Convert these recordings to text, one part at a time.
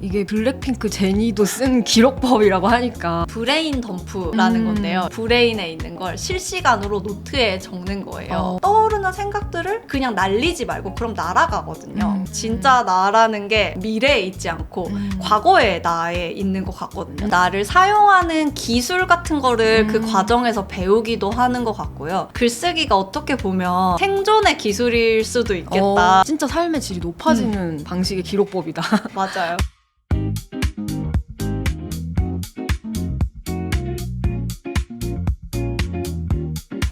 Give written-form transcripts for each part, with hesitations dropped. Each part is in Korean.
이게 블랙핑크 제니도 쓴 기록법이라고 하니까 브레인 덤프라는 건데요. 브레인에 있는 걸 실시간으로 노트에 적는 거예요. 떠오르는 생각들을 그냥 날리지 말고 그럼 날아가거든요. 진짜 나라는 게 미래에 있지 않고 과거의 나에 있는 것 같거든요. 나를 사용하는 기술 같은 거를 그 과정에서 배우기도 하는 것 같고요. 글쓰기가 어떻게 보면 생존의 기술일 수도 있겠다. 진짜 삶의 질이 높아지는 방식의 기록법이다. 맞아요.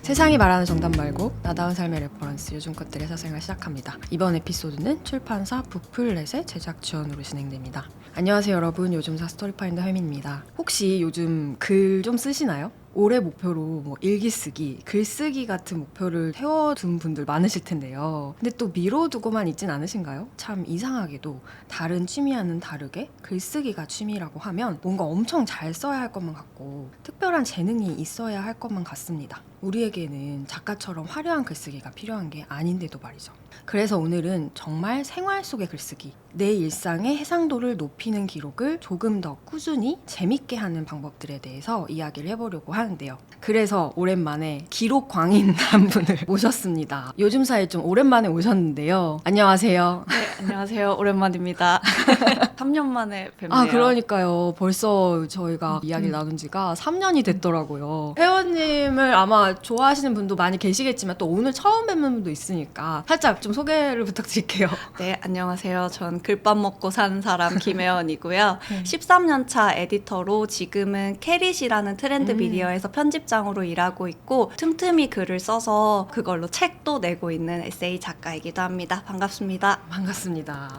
세상이 말하는 정답 말고 나다운 삶의 레퍼런스 요즘 것들의 사생활 시작합니다. 이번 에피소드는 출판사 부플렛의 제작 지원으로 진행됩니다. 안녕하세요 여러분, 요즘사 스토리파인더 혜민입니다. 혹시 요즘 글 좀 쓰시나요? 올해 목표로 뭐 일기 쓰기, 글쓰기 같은 목표를 세워둔 분들 많으실 텐데요. 근데 또 미뤄두고만 있진 않으신가요? 참 이상하게도 다른 취미와는 다르게 글쓰기가 취미라고 하면 뭔가 엄청 잘 써야 할 것만 같고 특별한 재능이 있어야 할 것만 같습니다. 우리에게는 작가처럼 화려한 글쓰기가 필요한 게 아닌데도 말이죠. 그래서 오늘은 정말 생활 속의 글쓰기, 내 일상의 해상도를 높이는 기록을 조금 더 꾸준히 재밌게 하는 방법들에 대해서 이야기를 해보려고 하는데요. 그래서 오랜만에 기록 광인 한 분을 모셨습니다. 요즘사에 좀 오랜만에 오셨는데요. 안녕하세요. 네, 안녕하세요. 오랜만입니다. 3년 만에 뵙네요. 아, 그러니까요. 벌써 저희가 이야기를 나눈 지가 3년이 됐더라고요. 회원님을 아마 좋아하시는 분도 많이 계시겠지만 또 오늘 처음 뵙는 분도 있으니까 살짝 좀 소개를 부탁드릴게요. 네, 안녕하세요. 전 글밥 먹고 사는 사람 김혜원이고요. 13년 차 에디터로 지금은 캐릿이라는 트렌드 미디어에서 편집장으로 일하고 있고 틈틈이 글을 써서 그걸로 책도 내고 있는 에세이 작가이기도 합니다. 반갑습니다. 반갑습니다.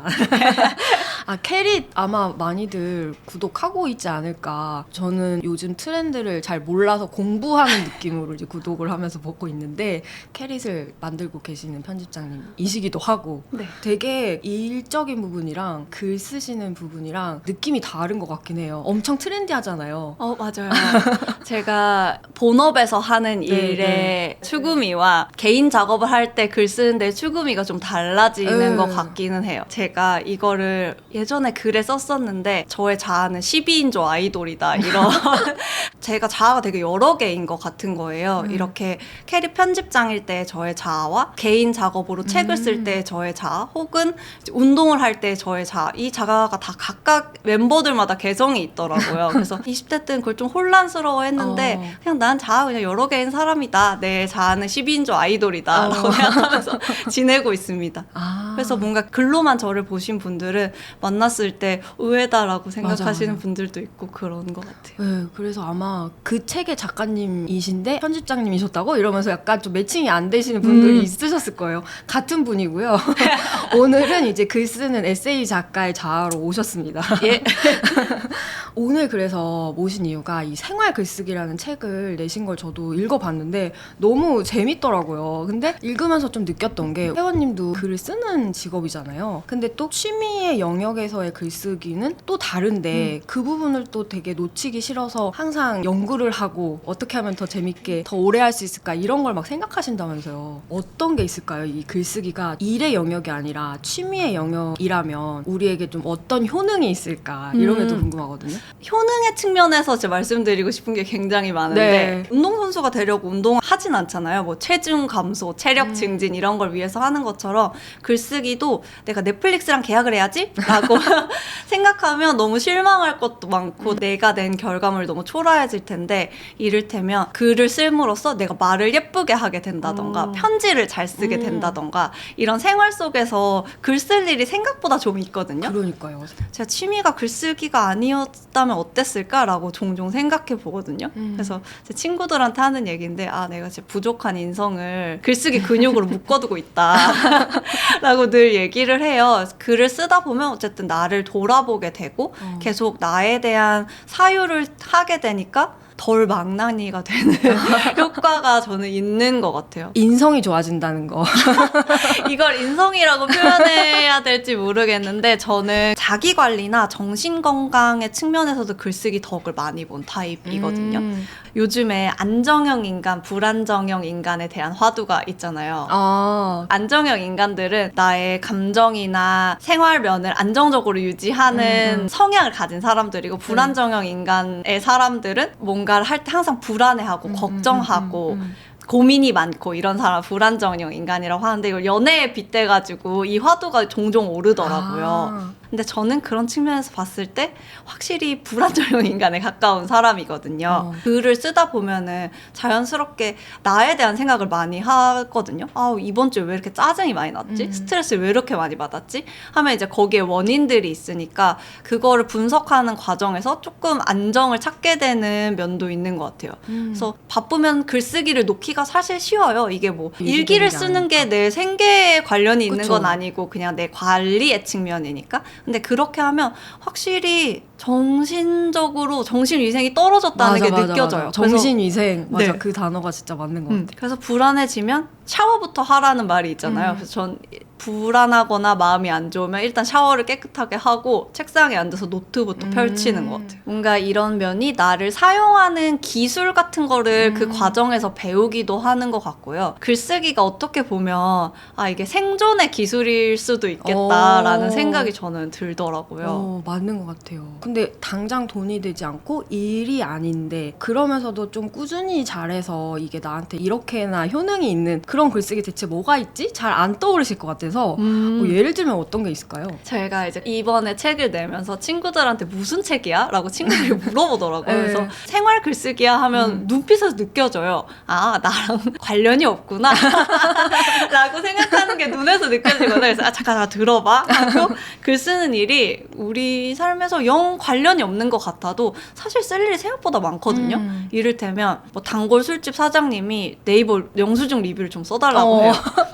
아, 캐릿 아마 많이들 구독하고 있지 않을까. 저는 요즘 트렌드를 잘 몰라서 공부하는 느낌으로 이제 구독을 하면서 보고 있는데 캐릿을 만들고 계시는 편집장님이시기도 하고 네. 되게 일적인 부분이랑 글 쓰시는 부분이랑 느낌이 다른 것 같긴 해요. 엄청 트렌디하잖아요. 맞아요. 제가 본업에서 하는 일의 추구미와 개인 작업을 할 때 글 쓰는데 추구미가 좀 달라지는 것 같기는 해요. 제가 이거를 예전에 글에 썼었는데 저의 자아는 12인조 아이돌이다 이런 제가 자아가 되게 여러 개인 것 같은 거예요. 이렇게 캐리 편집장일 때 저의 자아와 개인 작업으로 책을 쓸 때 저의 자아 혹은 운동을 할 때 저의 자아, 이 자아가 다 각각 멤버들마다 개성이 있더라고요. 그래서 20대 때는 그걸 좀 혼란스러워 했는데 그냥 난 자아 그냥 여러 개인 사람이다. 내 자아는 12인조 아이돌이다 라고 생각하면서 지내고 있습니다. 그래서 뭔가 글로만 저를 보신 분들은 만났을 때 의외다라고 생각하시는 맞아. 분들도 있고 그런 것 같아요. 네, 그래서 아마 그 책의 작가님이신데 편집장님이셨다고 이러면서 약간 좀 매칭이 안 되시는 분들이 있으셨을 거예요. 같은 분이고요. 오늘은 이제 글 쓰는 에세이 작가의 자아로 오셨습니다. 예. 오늘 그래서 모신 이유가 이 생활 글쓰기라는 책을 내신 걸 저도 읽어봤는데 너무 재밌더라고요. 근데 읽으면서 좀 느꼈던 게 회원님도 글을 쓰는 직업이잖아요. 근데 또 취미의 영역에서의 글쓰기는 또 다른데 그 부분을 또 되게 놓치기 싫어서 항상 연구를 하고 어떻게 하면 더 재밌게 더 오래 할 수 있을까 이런 걸 막 생각하신다면서요. 어떤 게 있을까요? 이 글쓰기가 일의 영역이 아니라 취미의 영역이라면 우리에게 좀 어떤 효능이 있을까 이런 게 또 궁금하거든요. 효능의 측면에서 제가 말씀드리고 싶은 게 굉장히 많은데 운동선수가 되려고 운동을 하진 않잖아요. 뭐 체중 감소, 체력 증진 이런 걸 위해서 하는 것처럼 글쓰기도 내가 넷플릭스랑 계약을 해야지? 라고 생각하면 너무 실망할 것도 많고 내가 낸 결과물 너무 초라해질 텐데 이를테면 글을 쓸므로써 내가 말을 예쁘게 하게 된다던가 편지를 잘 쓰게 된다던가 이런 생활 속에서 글 쓸 일이 생각보다 좀 있거든요. 그러니까요. 제가 취미가 글쓰기가 아니었다면 어땠을까라고 종종 생각해 보거든요. 그래서 제 친구들한테 하는 얘기인데 내가 진짜 부족한 인성을 글쓰기 근육으로 묶어두고 있다 라고 늘 얘기를 해요. 글을 쓰다 보면 어쨌든 나를 돌아보게 되고 계속 나에 대한 사유를 하게 되니까 덜 망나니가 되는 효과가 저는 있는 것 같아요. 인성이 좋아진다는 거. 이걸 인성이라고 표현해야 될지 모르겠는데 저는 자기 관리나 정신 건강의 측면에서도 글쓰기 덕을 많이 본 타입이거든요. 요즘에 안정형 인간, 불안정형 인간에 대한 화두가 있잖아요. 안정형 인간들은 나의 감정이나 생활면을 안정적으로 유지하는 성향을 가진 사람들이고 불안정형 인간의 사람들은 뭔가를 할 때 항상 불안해하고 걱정하고 고민이 많고 이런 사람 불안정형 인간이라고 하는데 이걸 연애에 빗대가지고 이 화두가 종종 오르더라고요. 근데 저는 그런 측면에서 봤을 때 확실히 불안정형 인간에 가까운 사람이거든요. 글을 쓰다 보면은 자연스럽게 나에 대한 생각을 많이 하거든요. 이번 주에 왜 이렇게 짜증이 많이 났지? 스트레스를 왜 이렇게 많이 받았지? 하면 이제 거기에 원인들이 있으니까 그거를 분석하는 과정에서 조금 안정을 찾게 되는 면도 있는 것 같아요. 그래서 바쁘면 글쓰기를 놓기가 사실 쉬워요. 이게 뭐 일기를 쓰는 게 내 생계에 관련이 있는 그쵸. 건 아니고 그냥 내 관리의 측면이니까. 근데 그렇게 하면 확실히 정신적으로 정신위생이 떨어졌다는 게 느껴져요. 맞아. 정신위생. 맞아. 네. 그 단어가 진짜 맞는 것 같아요. 그래서 불안해지면 샤워부터 하라는 말이 있잖아요. 그래서 전 불안하거나 마음이 안 좋으면 일단 샤워를 깨끗하게 하고 책상에 앉아서 노트부터 펼치는 것 같아요. 뭔가 이런 면이 나를 사용하는 기술 같은 거를 그 과정에서 배우기도 하는 것 같고요. 글쓰기가 어떻게 보면 이게 생존의 기술일 수도 있겠다라는 생각이 저는 들더라고요. 맞는 것 같아요. 근데 당장 돈이 되지 않고 일이 아닌데 그러면서도 좀 꾸준히 잘해서 이게 나한테 이렇게나 효능이 있는 그런 글쓰기 대체 뭐가 있지? 잘 안 떠오르실 것 같아서 뭐 예를 들면 어떤 게 있을까요? 제가 이제 이번에 책을 내면서 친구들한테 무슨 책이야? 라고 친구들이 물어보더라고요. 그래서 생활 글쓰기야 하면 눈빛에서 느껴져요. 나랑 관련이 없구나 라고 생각하는 게 눈에서 느껴지거든요. 그래서 잠깐 들어봐 하고 글 쓰는 일이 우리 삶에서 영 관련이 없는 것 같아도 사실 쓸 일이 생각보다 많거든요. 이를테면 뭐 단골 술집 사장님이 네이버 영수증 리뷰를 좀 써달라고 해요.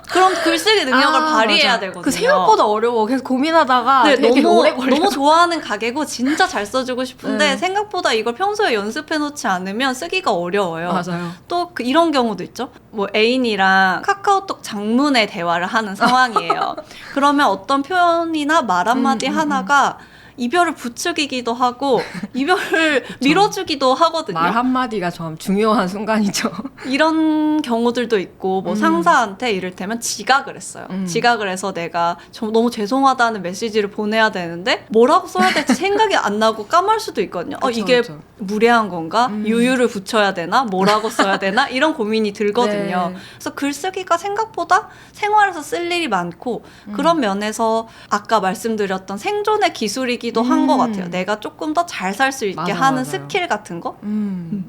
그럼 글쓰기 능력을 발휘해야 맞아. 되거든요. 그 생각보다 어려워. 계속 고민하다가 되게 너무, 오래 걸려. 너무 좋아하는 가게고 진짜 잘 써주고 싶은데 네. 생각보다 이걸 평소에 연습해놓지 않으면 쓰기가 어려워요. 맞아요. 또 이런 경우도 있죠. 뭐 애인이랑 카카오톡 장문의 대화를 하는 상황이에요. 그러면 어떤 표현이나 말 한마디 하나가 이별을 부추기기도 하고 이별을 밀어주기도 하거든요. 말 한마디가 좀 중요한 순간이죠. 이런 경우들도 있고 뭐 상사한테 이를테면 지각을 했어요. 지각을 해서 내가 너무 죄송하다는 메시지를 보내야 되는데 뭐라고 써야 될지 생각이 안 나고 까말 수도 있거든요. 그쵸, 이게 그쵸. 무례한 건가? 유유를 붙여야 되나? 뭐라고 써야 되나? 이런 고민이 들거든요. 네. 그래서 글쓰기가 생각보다 생활에서 쓸 일이 많고 그런 면에서 아까 말씀드렸던 생존의 기술이기도 한 것 같아요. 내가 조금 더 잘 살 수 있게 맞아, 하는 맞아요. 스킬 같은 거?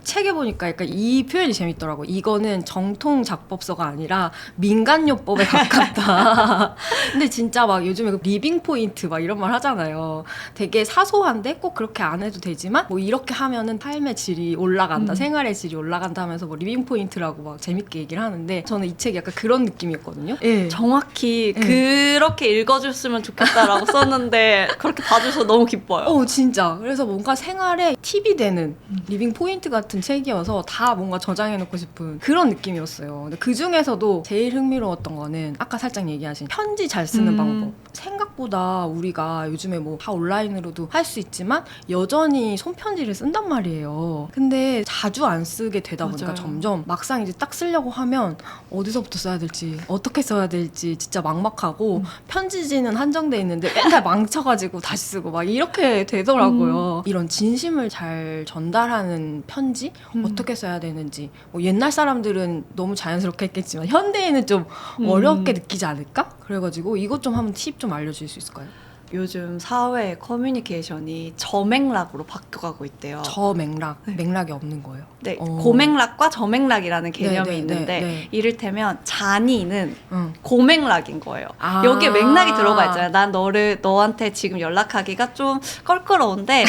책에 보니까 약간 이 표현이 재밌더라고. 이거는 정통 작법서가 아니라 민간요법에 가깝다. 근데 진짜 막 요즘에 그 리빙 포인트 막 이런 말 하잖아요. 되게 사소한데 꼭 그렇게 안 해도 되지만 뭐 이렇게 하면은 삶의 질이 올라간다, 생활의 질이 올라간다 하면서 뭐 리빙 포인트라고 막 재밌게 얘기를 하는데 저는 이 책이 약간 그런 느낌이었거든요. 예. 정확히 그렇게 읽어줬으면 좋겠다라고 썼는데 그렇게 봐줘서 너무 기뻐요. 진짜. 그래서 뭔가 생활에 팁이 되는 리빙 포인트 같은 책이어서 다 뭔가 저장해놓고 싶은 그런 느낌이었어요. 근데 그 중에서도 제일 흥미로웠던 거는 아까 살짝 얘기하신 편지 잘 쓰는 방법. 생각보다 우리가 요즘에 뭐 다 온라인으로도 할 수 있지만 여전히 손편지를 쓴단 말이에요. 근데 자주 안 쓰게 되다 보니까 맞아요. 점점 막상 이제 딱 쓰려고 하면 어디서부터 써야 될지 어떻게 써야 될지 진짜 막막하고 편지지는 한정돼 있는데 맨날 망쳐가지고 다시 쓰고 막 이렇게 되더라고요. 이런 진심을 잘 전달하는 편지 어떻게 써야 되는지 뭐 옛날 사람들은 너무 자연스럽게 했겠지만 현대인은 좀 어렵게 느끼지 않을까? 그래가지고 이것 좀 한번 팁 좀 알려줄 수 있을까요? 요즘 사회의 커뮤니케이션이 저맥락으로 바뀌어가고 있대요. 저맥락, 맥락이 없는 거예요. 네, 어. 고맥락과 저맥락이라는 개념이 네, 네, 있는데 네, 네. 이를테면 잔이는 응. 고맥락인 거예요. 아. 여기에 맥락이 들어가 있잖아요. 난 너한테 지금 연락하기가 좀 껄끄러운데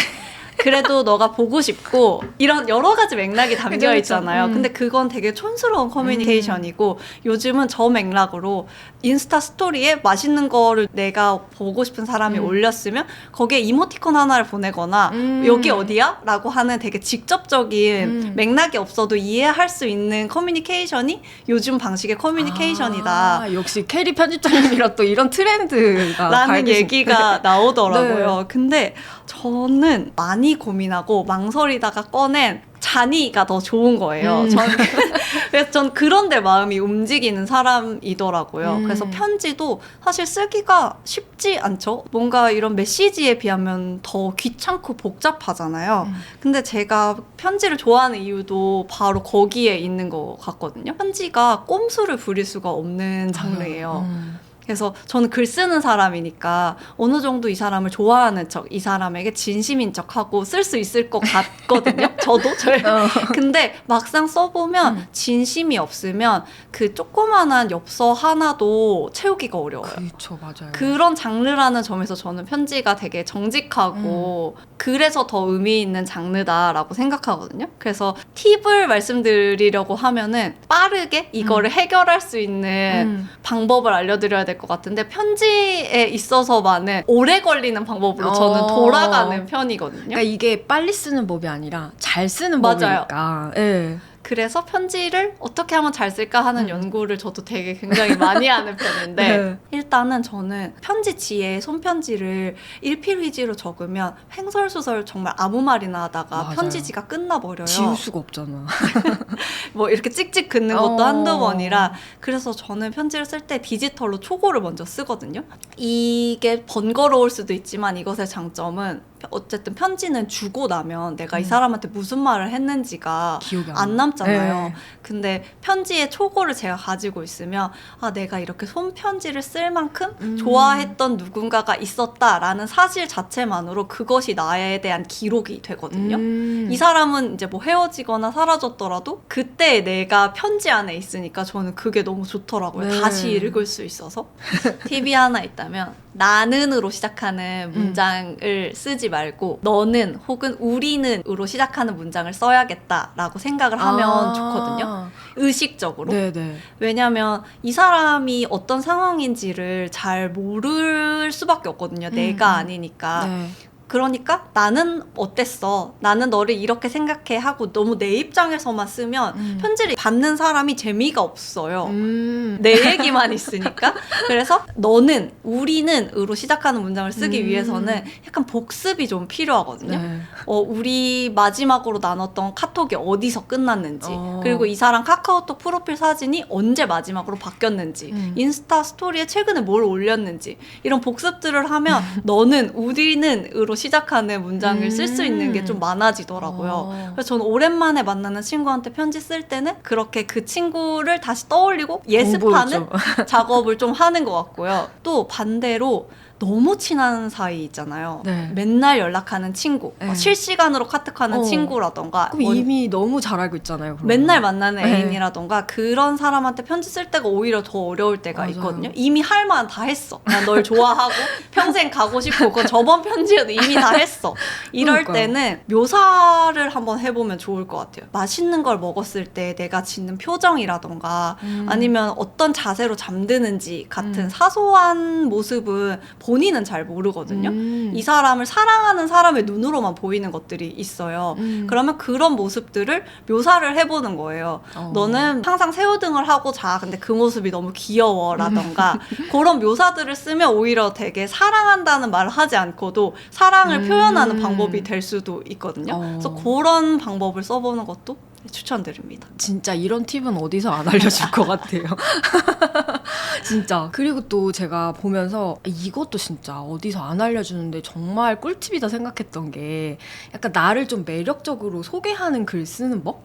그래도 너가 보고 싶고 이런 여러 가지 맥락이 담겨 그쵸, 그쵸. 있잖아요. 근데 그건 되게 촌스러운 커뮤니케이션이고 요즘은 저 맥락으로 인스타 스토리에 맛있는 거를 내가 보고 싶은 사람이 올렸으면 거기에 이모티콘 하나를 보내거나 여기 어디야? 라고 하는 되게 직접적인 맥락이 없어도 이해할 수 있는 커뮤니케이션이 요즘 방식의 커뮤니케이션이다. 아, 역시 캐리 편집장님이라 또 이런 트렌드가 라는 밝으신- 얘기가 나오더라고요. 네. 근데 저는 많이 고민하고 망설이다가 꺼낸 잔이가 더 좋은 거예요. 그래서 전 그런 데 마음이 움직이는 사람이더라고요. 그래서 편지도 사실 쓰기가 쉽지 않죠. 뭔가 이런 메시지에 비하면 더 귀찮고 복잡하잖아요. 근데 제가 편지를 좋아하는 이유도 바로 거기에 있는 것 같거든요. 편지가 꼼수를 부릴 수가 없는 장르예요. 그래서 저는 글 쓰는 사람이니까 어느 정도 이 사람을 좋아하는 척, 이 사람에게 진심인 척하고 쓸 수 있을 것 같거든요. 저도. 근데 막상 써보면 진심이 없으면 그 조그만한 엽서 하나도 채우기가 어려워요. 그렇죠, 맞아요. 그런 장르라는 점에서 저는 편지가 되게 정직하고 그래서 더 의미 있는 장르다라고 생각하거든요. 그래서 팁을 말씀드리려고 하면은 빠르게 이거를 해결할 수 있는 방법을 알려드려야 될 것 같은데 편지에 있어서만은 오래 걸리는 방법으로 저는 돌아가는 편이거든요. 그러니까 이게 빨리 쓰는 법이 아니라 잘 쓰는 맞아요. 법이니까. 예. 그래서 편지를 어떻게 하면 잘 쓸까 하는 연구를 저도 되게 굉장히 많이 하는 편인데 네. 일단은 저는 편지지에 손편지를 일필휘지로 적으면 횡설수설 정말 아무 말이나 하다가 맞아요. 편지지가 끝나버려요. 지울 수가 없잖아. 뭐 이렇게 찍찍 긋는 것도 어. 한두 번이라 그래서 저는 편지를 쓸 때 디지털로 초고를 먼저 쓰거든요. 이게 번거로울 수도 있지만 이것의 장점은 어쨌든 편지는 주고 나면 내가 이 사람한테 무슨 말을 했는지가 기억이 안 남잖아요. 네. 근데 편지의 초고를 제가 가지고 있으면 아 내가 이렇게 손편지를 쓸 만큼 좋아했던 누군가가 있었다라는 사실 자체만으로 그것이 나에 대한 기록이 되거든요. 이 사람은 이제 뭐 헤어지거나 사라졌더라도 그때 내가 편지 안에 있으니까 저는 그게 너무 좋더라고요. 네. 다시 읽을 수 있어서. 팁이 하나 있다면 나는으로 시작하는 문장을 쓰지 말고 너는 혹은 우리는으로 시작하는 문장을 써야겠다라고 생각을 하면 좋거든요. 의식적으로. 네네. 왜냐하면 이 사람이 어떤 상황인지를 잘 모를 수밖에 없거든요. 내가 아니니까. 네. 그러니까 나는 어땠어? 나는 너를 이렇게 생각해 하고 너무 내 입장에서만 쓰면 편지를 받는 사람이 재미가 없어요. 내 얘기만 있으니까. 그래서 너는, 우리는으로 시작하는 문장을 쓰기 위해서는 약간 복습이 좀 필요하거든요. 네. 우리 마지막으로 나눴던 카톡이 어디서 끝났는지 그리고 이 사람 카카오톡 프로필 사진이 언제 마지막으로 바뀌었는지 인스타 스토리에 최근에 뭘 올렸는지 이런 복습들을 하면 너는, 우리는으로 시작하는 문장을 쓸 수 있는 게 좀 많아지더라고요. 그래서 저는 오랜만에 만나는 친구한테 편지 쓸 때는 그렇게 그 친구를 다시 떠올리고 예습하는 작업을 좀 하는 것 같고요. 또 반대로 너무 친한 사이 있잖아요. 네. 맨날 연락하는 친구, 네. 실시간으로 카톡하는 친구라던가 그럼 이미 너무 잘 알고 있잖아요. 그러면. 맨날 만나는 네. 애인이라던가 그런 사람한테 편지 쓸 때가 오히려 더 어려울 때가 맞아요. 있거든요. 이미 할 만 다 했어. 난 널 좋아하고 평생 가고 싶고 그건 저번 편지에도 이미 다 했어. 이럴 그러니까요. 때는 묘사를 한번 해보면 좋을 것 같아요. 맛있는 걸 먹었을 때 내가 짓는 표정이라던가 아니면 어떤 자세로 잠드는지 같은 사소한 모습은 본인은 잘 모르거든요. 이 사람을 사랑하는 사람의 눈으로만 보이는 것들이 있어요. 그러면 그런 모습들을 묘사를 해보는 거예요. 너는 항상 새우등을 하고 자. 근데 그 모습이 너무 귀여워. 라던가 그런 묘사들을 쓰면 오히려 되게 사랑한다는 말을 하지 않고도 사랑을 표현하는 방법이 될 수도 있거든요. 그래서 그런 방법을 써보는 것도 추천드립니다. 진짜 이런 팁은 어디서 안 알려줄 것 같아요. 진짜. 그리고 또 제가 보면서 이것도 진짜 어디서 안 알려주는데 정말 꿀팁이다 생각했던 게 약간 나를 좀 매력적으로 소개하는 글 쓰는 법?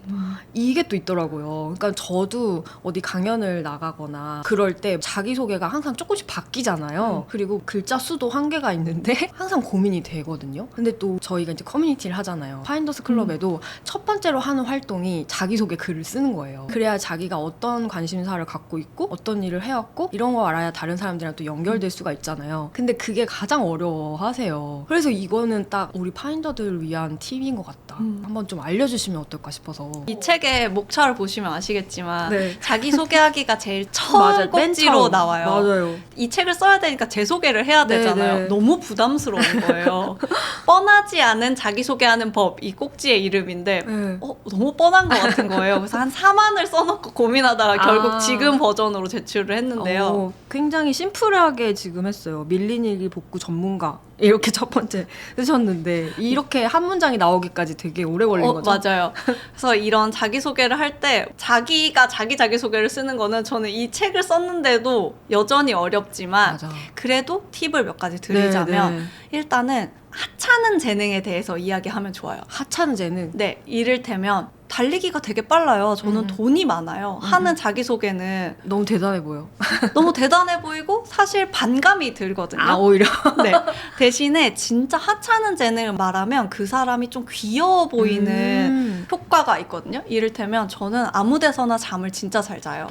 이게 또 있더라고요. 그러니까 저도 어디 강연을 나가거나 그럴 때 자기소개가 항상 조금씩 바뀌잖아요. 그리고 글자 수도 한계가 있는데 항상 고민이 되거든요. 근데 또 저희가 이제 커뮤니티를 하잖아요. 파인더스 클럽에도 첫 번째로 하는 활동이 자기소개 글을 쓰는 거예요. 그래야 자기가 어떤 관심사를 갖고 있고 어떤 일을 해왔고 이런 거 알아야 다른 사람들이랑 또 연결될 수가 있잖아요. 근데 그게 가장 어려워하세요. 그래서 이거는 딱 우리 파인더들을 위한 팁인 것 같다. 한번 좀 알려주시면 어떨까 싶어서. 이 책의 목차를 보시면 아시겠지만 네. 자기소개하기가 제일 맞아요. 첫 맨 꼭지로 처음. 나와요. 맞아요. 이 책을 써야 되니까 제 소개를 해야 네, 되잖아요. 네. 너무 부담스러운 거예요. 뻔하지 않은 자기소개하는 법, 이 꼭지의 이름인데 네. 너무 뻔한 것 같은 거예요. 그래서 한 4만을 써놓고 고민하다가 결국 아. 지금 버전으로 제출을 했는데요. 굉장히 심플하게 지금 했어요. 밀린 일기 복구 전문가 이렇게 첫 번째 쓰셨는데 이렇게 한 문장이 나오기까지 되게 오래 걸린 거죠? 맞아요. 그래서 이런 자기소개를 할 때 자기가 자기소개를 쓰는 거는 저는 이 책을 썼는데도 여전히 어렵지만 맞아. 그래도 팁을 몇 가지 드리자면 네. 일단은 하찮은 재능에 대해서 이야기하면 좋아요. 하찮은 재능. 네, 이를테면 달리기가 되게 빨라요. 저는 돈이 많아요. 하는 자기소개는 너무 대단해 보여. 너무 대단해 보이고 사실 반감이 들거든요. 아, 오히려. 네. 대신에 진짜 하찮은 재능을 말하면 그 사람이 좀 귀여워 보이는 효과가 있거든요. 이를테면 저는 아무 데서나 잠을 진짜 잘 자요.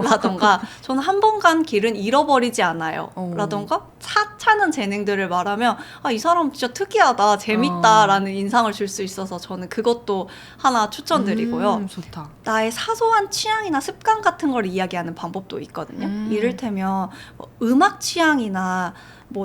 라던가 저는 한 번 간 길은 잃어버리지 않아요. 라던가 하찮은 재능들을 말하면 이 사람 진짜 특이하다, 재밌다라는 인상을 줄 수 있어서 저는 그것도 하나 추천드리고요. 좋다. 나의 사소한 취향이나 습관 같은 걸 이야기하는 방법도 있거든요. 이를테면 음악 취향이나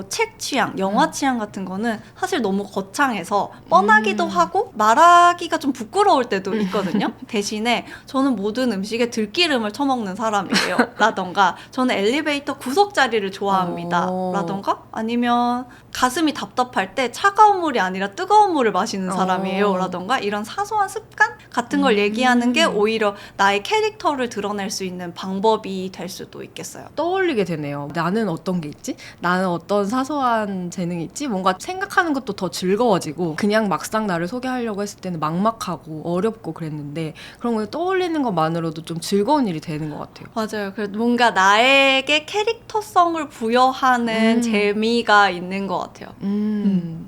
책 취향, 영화 취향 같은 거는 사실 너무 거창해서 뻔하기도 하고 말하기가 좀 부끄러울 때도 있거든요. 대신에 저는 모든 음식에 들기름을 쳐먹는 사람이에요. 라던가 저는 엘리베이터 구석자리를 좋아합니다. 라던가 아니면 가슴이 답답할 때 차가운 물이 아니라 뜨거운 물을 마시는 사람이에요. 라던가 이런 사소한 습관 같은 걸 얘기하는 게 오히려 나의 캐릭터를 드러낼 수 있는 방법이 될 수도 있겠어요. 떠올리게 되네요. 나는 어떤 게 있지? 나는 어떤 사소한 재능이 있지? 뭔가 생각하는 것도 더 즐거워지고 그냥 막상 나를 소개하려고 했을 때는 막막하고 어렵고 그랬는데 그런 걸 떠올리는 것만으로도 좀 즐거운 일이 되는 것 같아요. 맞아요. 그래서 뭔가 나에게 캐릭터성을 부여하는 재미가 있는 것 같아요.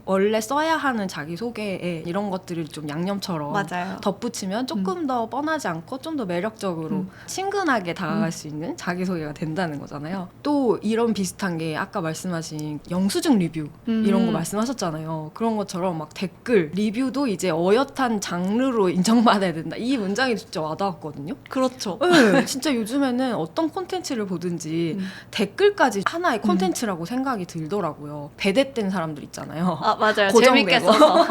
원래 써야 하는 자기소개에 이런 것들을 좀 양념처럼 맞아요. 덧붙이면 조금 더 뻔하지 않고 좀 더 매력적으로 친근하게 다가갈 수 있는 자기소개가 된다는 거잖아요. 또 이런 비슷한 게 아까 말씀하신 영수증 리뷰 이런 거 말씀하셨잖아요. 그런 것처럼 막 댓글, 리뷰도 이제 어엿한 장르로 인정받아야 된다. 이 문장이 진짜 와닿았거든요. 그렇죠. 네, 진짜 요즘에는 어떤 콘텐츠를 보든지 댓글까지 하나의 콘텐츠라고 생각이 들더라고요. 배댓된 사람들 있잖아요. 맞아요. 고정되고. 재밌게 써서.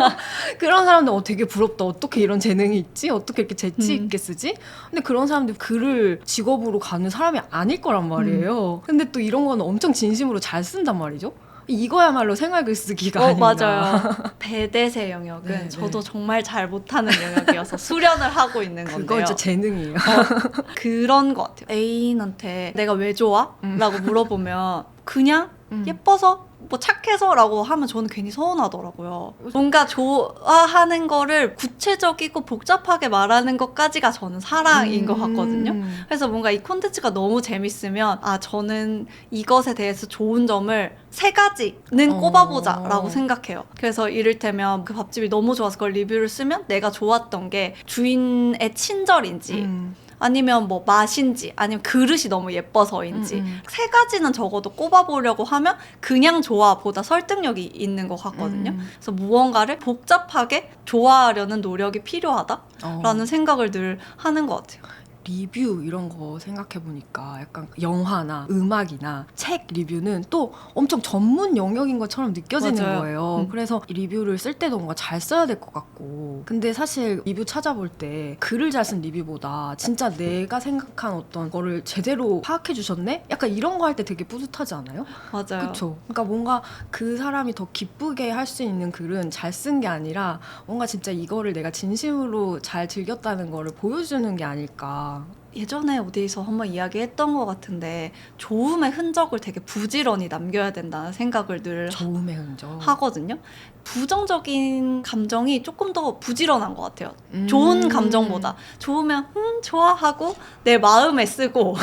그런 사람들 되게 부럽다. 어떻게 이런 재능이 있지? 어떻게 이렇게 재치 있게 쓰지? 근데 그런 사람들 글을 직업으로 가는 사람이 아닐 거란 말이에요. 근데 또 이런 거는 엄청 진심으로 잘 쓴단 말이죠. 이거야말로 생활 글쓰기가 아닌가. 맞아요. 배댓의 영역은 네, 저도 네. 정말 잘 못하는 영역이어서 수련을 하고 있는 건데요. 그거 진짜 재능이에요. 그런 것 같아요. 애인한테 내가 왜 좋아? 라고 물어보면 그냥 예뻐서 착해서 라고 하면 저는 괜히 서운하더라고요. 뭔가 좋아하는 거를 구체적이고 복잡하게 말하는 것까지가 저는 사랑인 것 같거든요. 그래서 뭔가 이 콘텐츠가 너무 재밌으면 저는 이것에 대해서 좋은 점을 3가지는 꼽아보자 라고 생각해요. 그래서 이를테면 그 밥집이 너무 좋아서 그걸 리뷰를 쓰면 내가 좋았던 게 주인의 친절인지 아니면 맛인지 아니면 그릇이 너무 예뻐서인지 3가지는 적어도 꼽아보려고 하면 그냥 좋아보다 설득력이 있는 것 같거든요. 그래서 무언가를 복잡하게 좋아하려는 노력이 필요하다라는 생각을 늘 하는 것 같아요. 리뷰 이런 거 생각해보니까 약간 영화나 음악이나 책 리뷰는 또 엄청 전문 영역인 것처럼 느껴지는 맞아요. 거예요. 그래서 이 리뷰를 쓸 때도 뭔가 잘 써야 될 것 같고 근데 사실 리뷰 찾아볼 때 글을 잘 쓴 리뷰보다 진짜 내가 생각한 어떤 거를 제대로 파악해 주셨네? 약간 이런 거 할 때 되게 뿌듯하지 않아요? 맞아요. 그렇죠. 그러니까 뭔가 그 사람이 더 기쁘게 할 수 있는 글은 잘 쓴 게 아니라 뭔가 진짜 이거를 내가 진심으로 잘 즐겼다는 거를 보여주는 게 아닐까. 예전에 어디서 한번 이야기했던 것 같은데 좋음의 흔적을 되게 부지런히 남겨야 된다는 생각을 늘 좋음의 흔적. 하거든요. 부정적인 감정이 조금 더 부지런한 것 같아요. 좋은 감정보다. 좋으면 좋아하고 내 마음에 쓰고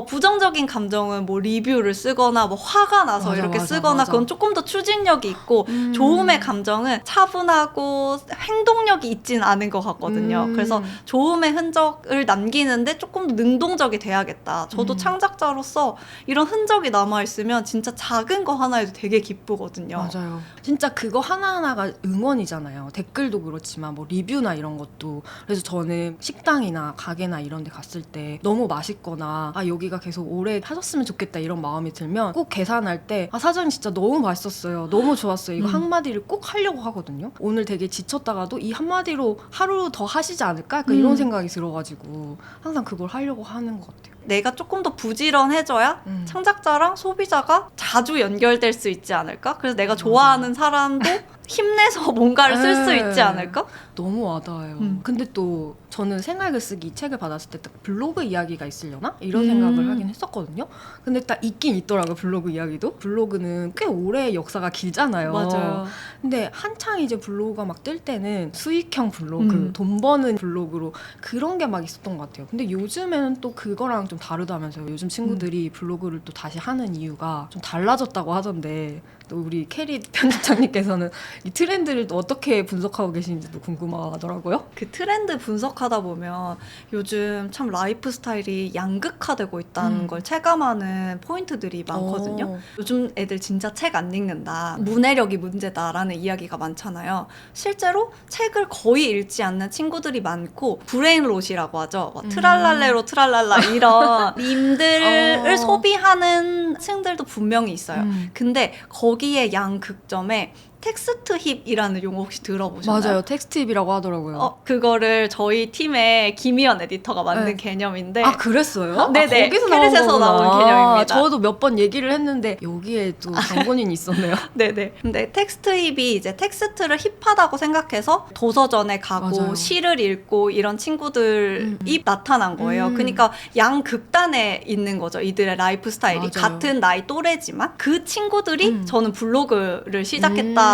부정적인 감정은 리뷰를 쓰거나 화가 나서 이렇게 쓰거나 그건 조금 더 추진력이 있고 좋음의 감정은 차분하고 행동력이 있진 않은 것 같거든요. 그래서 좋음의 경험의 흔적을 남기는데 조금 더 능동적이 돼야겠다. 저도 창작자로서 이런 흔적이 남아있으면 진짜 작은 거 하나에도 되게 기쁘거든요. 맞아요. 진짜 그거 하나하나가 응원이잖아요. 댓글도 그렇지만 뭐 리뷰나 이런 것도. 그래서 저는 식당이나 가게나 이런 데 갔을 때 너무 맛있거나 아 여기가 계속 오래 하셨으면 좋겠다 이런 마음이 들면 꼭 계산할 때 아 사장님 진짜 너무 맛있었어요. 너무 좋았어요. 이거 한마디를 꼭 하려고 하거든요. 오늘 되게 지쳤다가도 이 한마디로 하루 더 하시지 않을까? 약간 이런 생각이 들어가지고 항상 그걸 하려고 하는 것 같아요. 내가 조금 더 부지런해져야 창작자랑 소비자가 자주 연결될 수 있지 않을까? 그래서 내가 좋아하는 사람도 힘내서 뭔가를 쓸 수 있지 않을까? 너무 와닿아요. 근데 또 저는 생활글 쓰기 이 책을 받았을 때 딱 블로그 이야기가 있으려나? 이런 생각을 하긴 했었거든요. 근데 딱 있긴 있더라고요. 블로그 이야기도. 블로그는 꽤 오래 역사가 길잖아요. 맞아요. 근데 한창 이제 블로그가 막 뜰 때는 수익형 블로그, 돈 버는 블로그로 그런 게 막 있었던 것 같아요. 근데 요즘에는 또 그거랑 좀 다르다면서요. 요즘 친구들이 블로그를 또 다시 하는 이유가 좀 달라졌다고 하던데 또 우리 캐리 편집장님께서는 이 트렌드를 또 어떻게 분석하고 계시는지도 궁금하더라고요. 그 트렌드 분석하다 보면 요즘 참 라이프 스타일이 양극화되고 있다는 걸 체감하는 포인트들이 많거든요. 요즘 애들 진짜 책 안 읽는다. 문해력이 문제다라는 이야기가 많잖아요. 실제로 책을 거의 읽지 않는 친구들이 많고 브레인롯이라고 하죠. 트랄랄레로 트랄랄라 이런 밈들을 소비하는 층들도 분명히 있어요. 근데 거기에 양극점에 텍스트 힙이라는 용어 혹시 들어보셨나요? 맞아요. 텍스트 힙이라고 하더라고요. 그거를 저희 팀의 김희연 에디터가 만든 개념인데. 아 그랬어요? 네네. 거기서 캐릿에서 나온 개념입니다. 저도 몇 번 얘기를 했는데 여기에 또 정본인이 있었네요. 네네. 근데 텍스트 힙이 이제 텍스트를 힙하다고 생각해서 도서전에 가고 맞아요. 시를 읽고 이런 친구들이 나타난 거예요. 그러니까 양극단에 있는 거죠. 이들의 라이프 스타일이. 맞아요. 같은 나이 또래지만 그 친구들이 저는 블로그를 시작했다고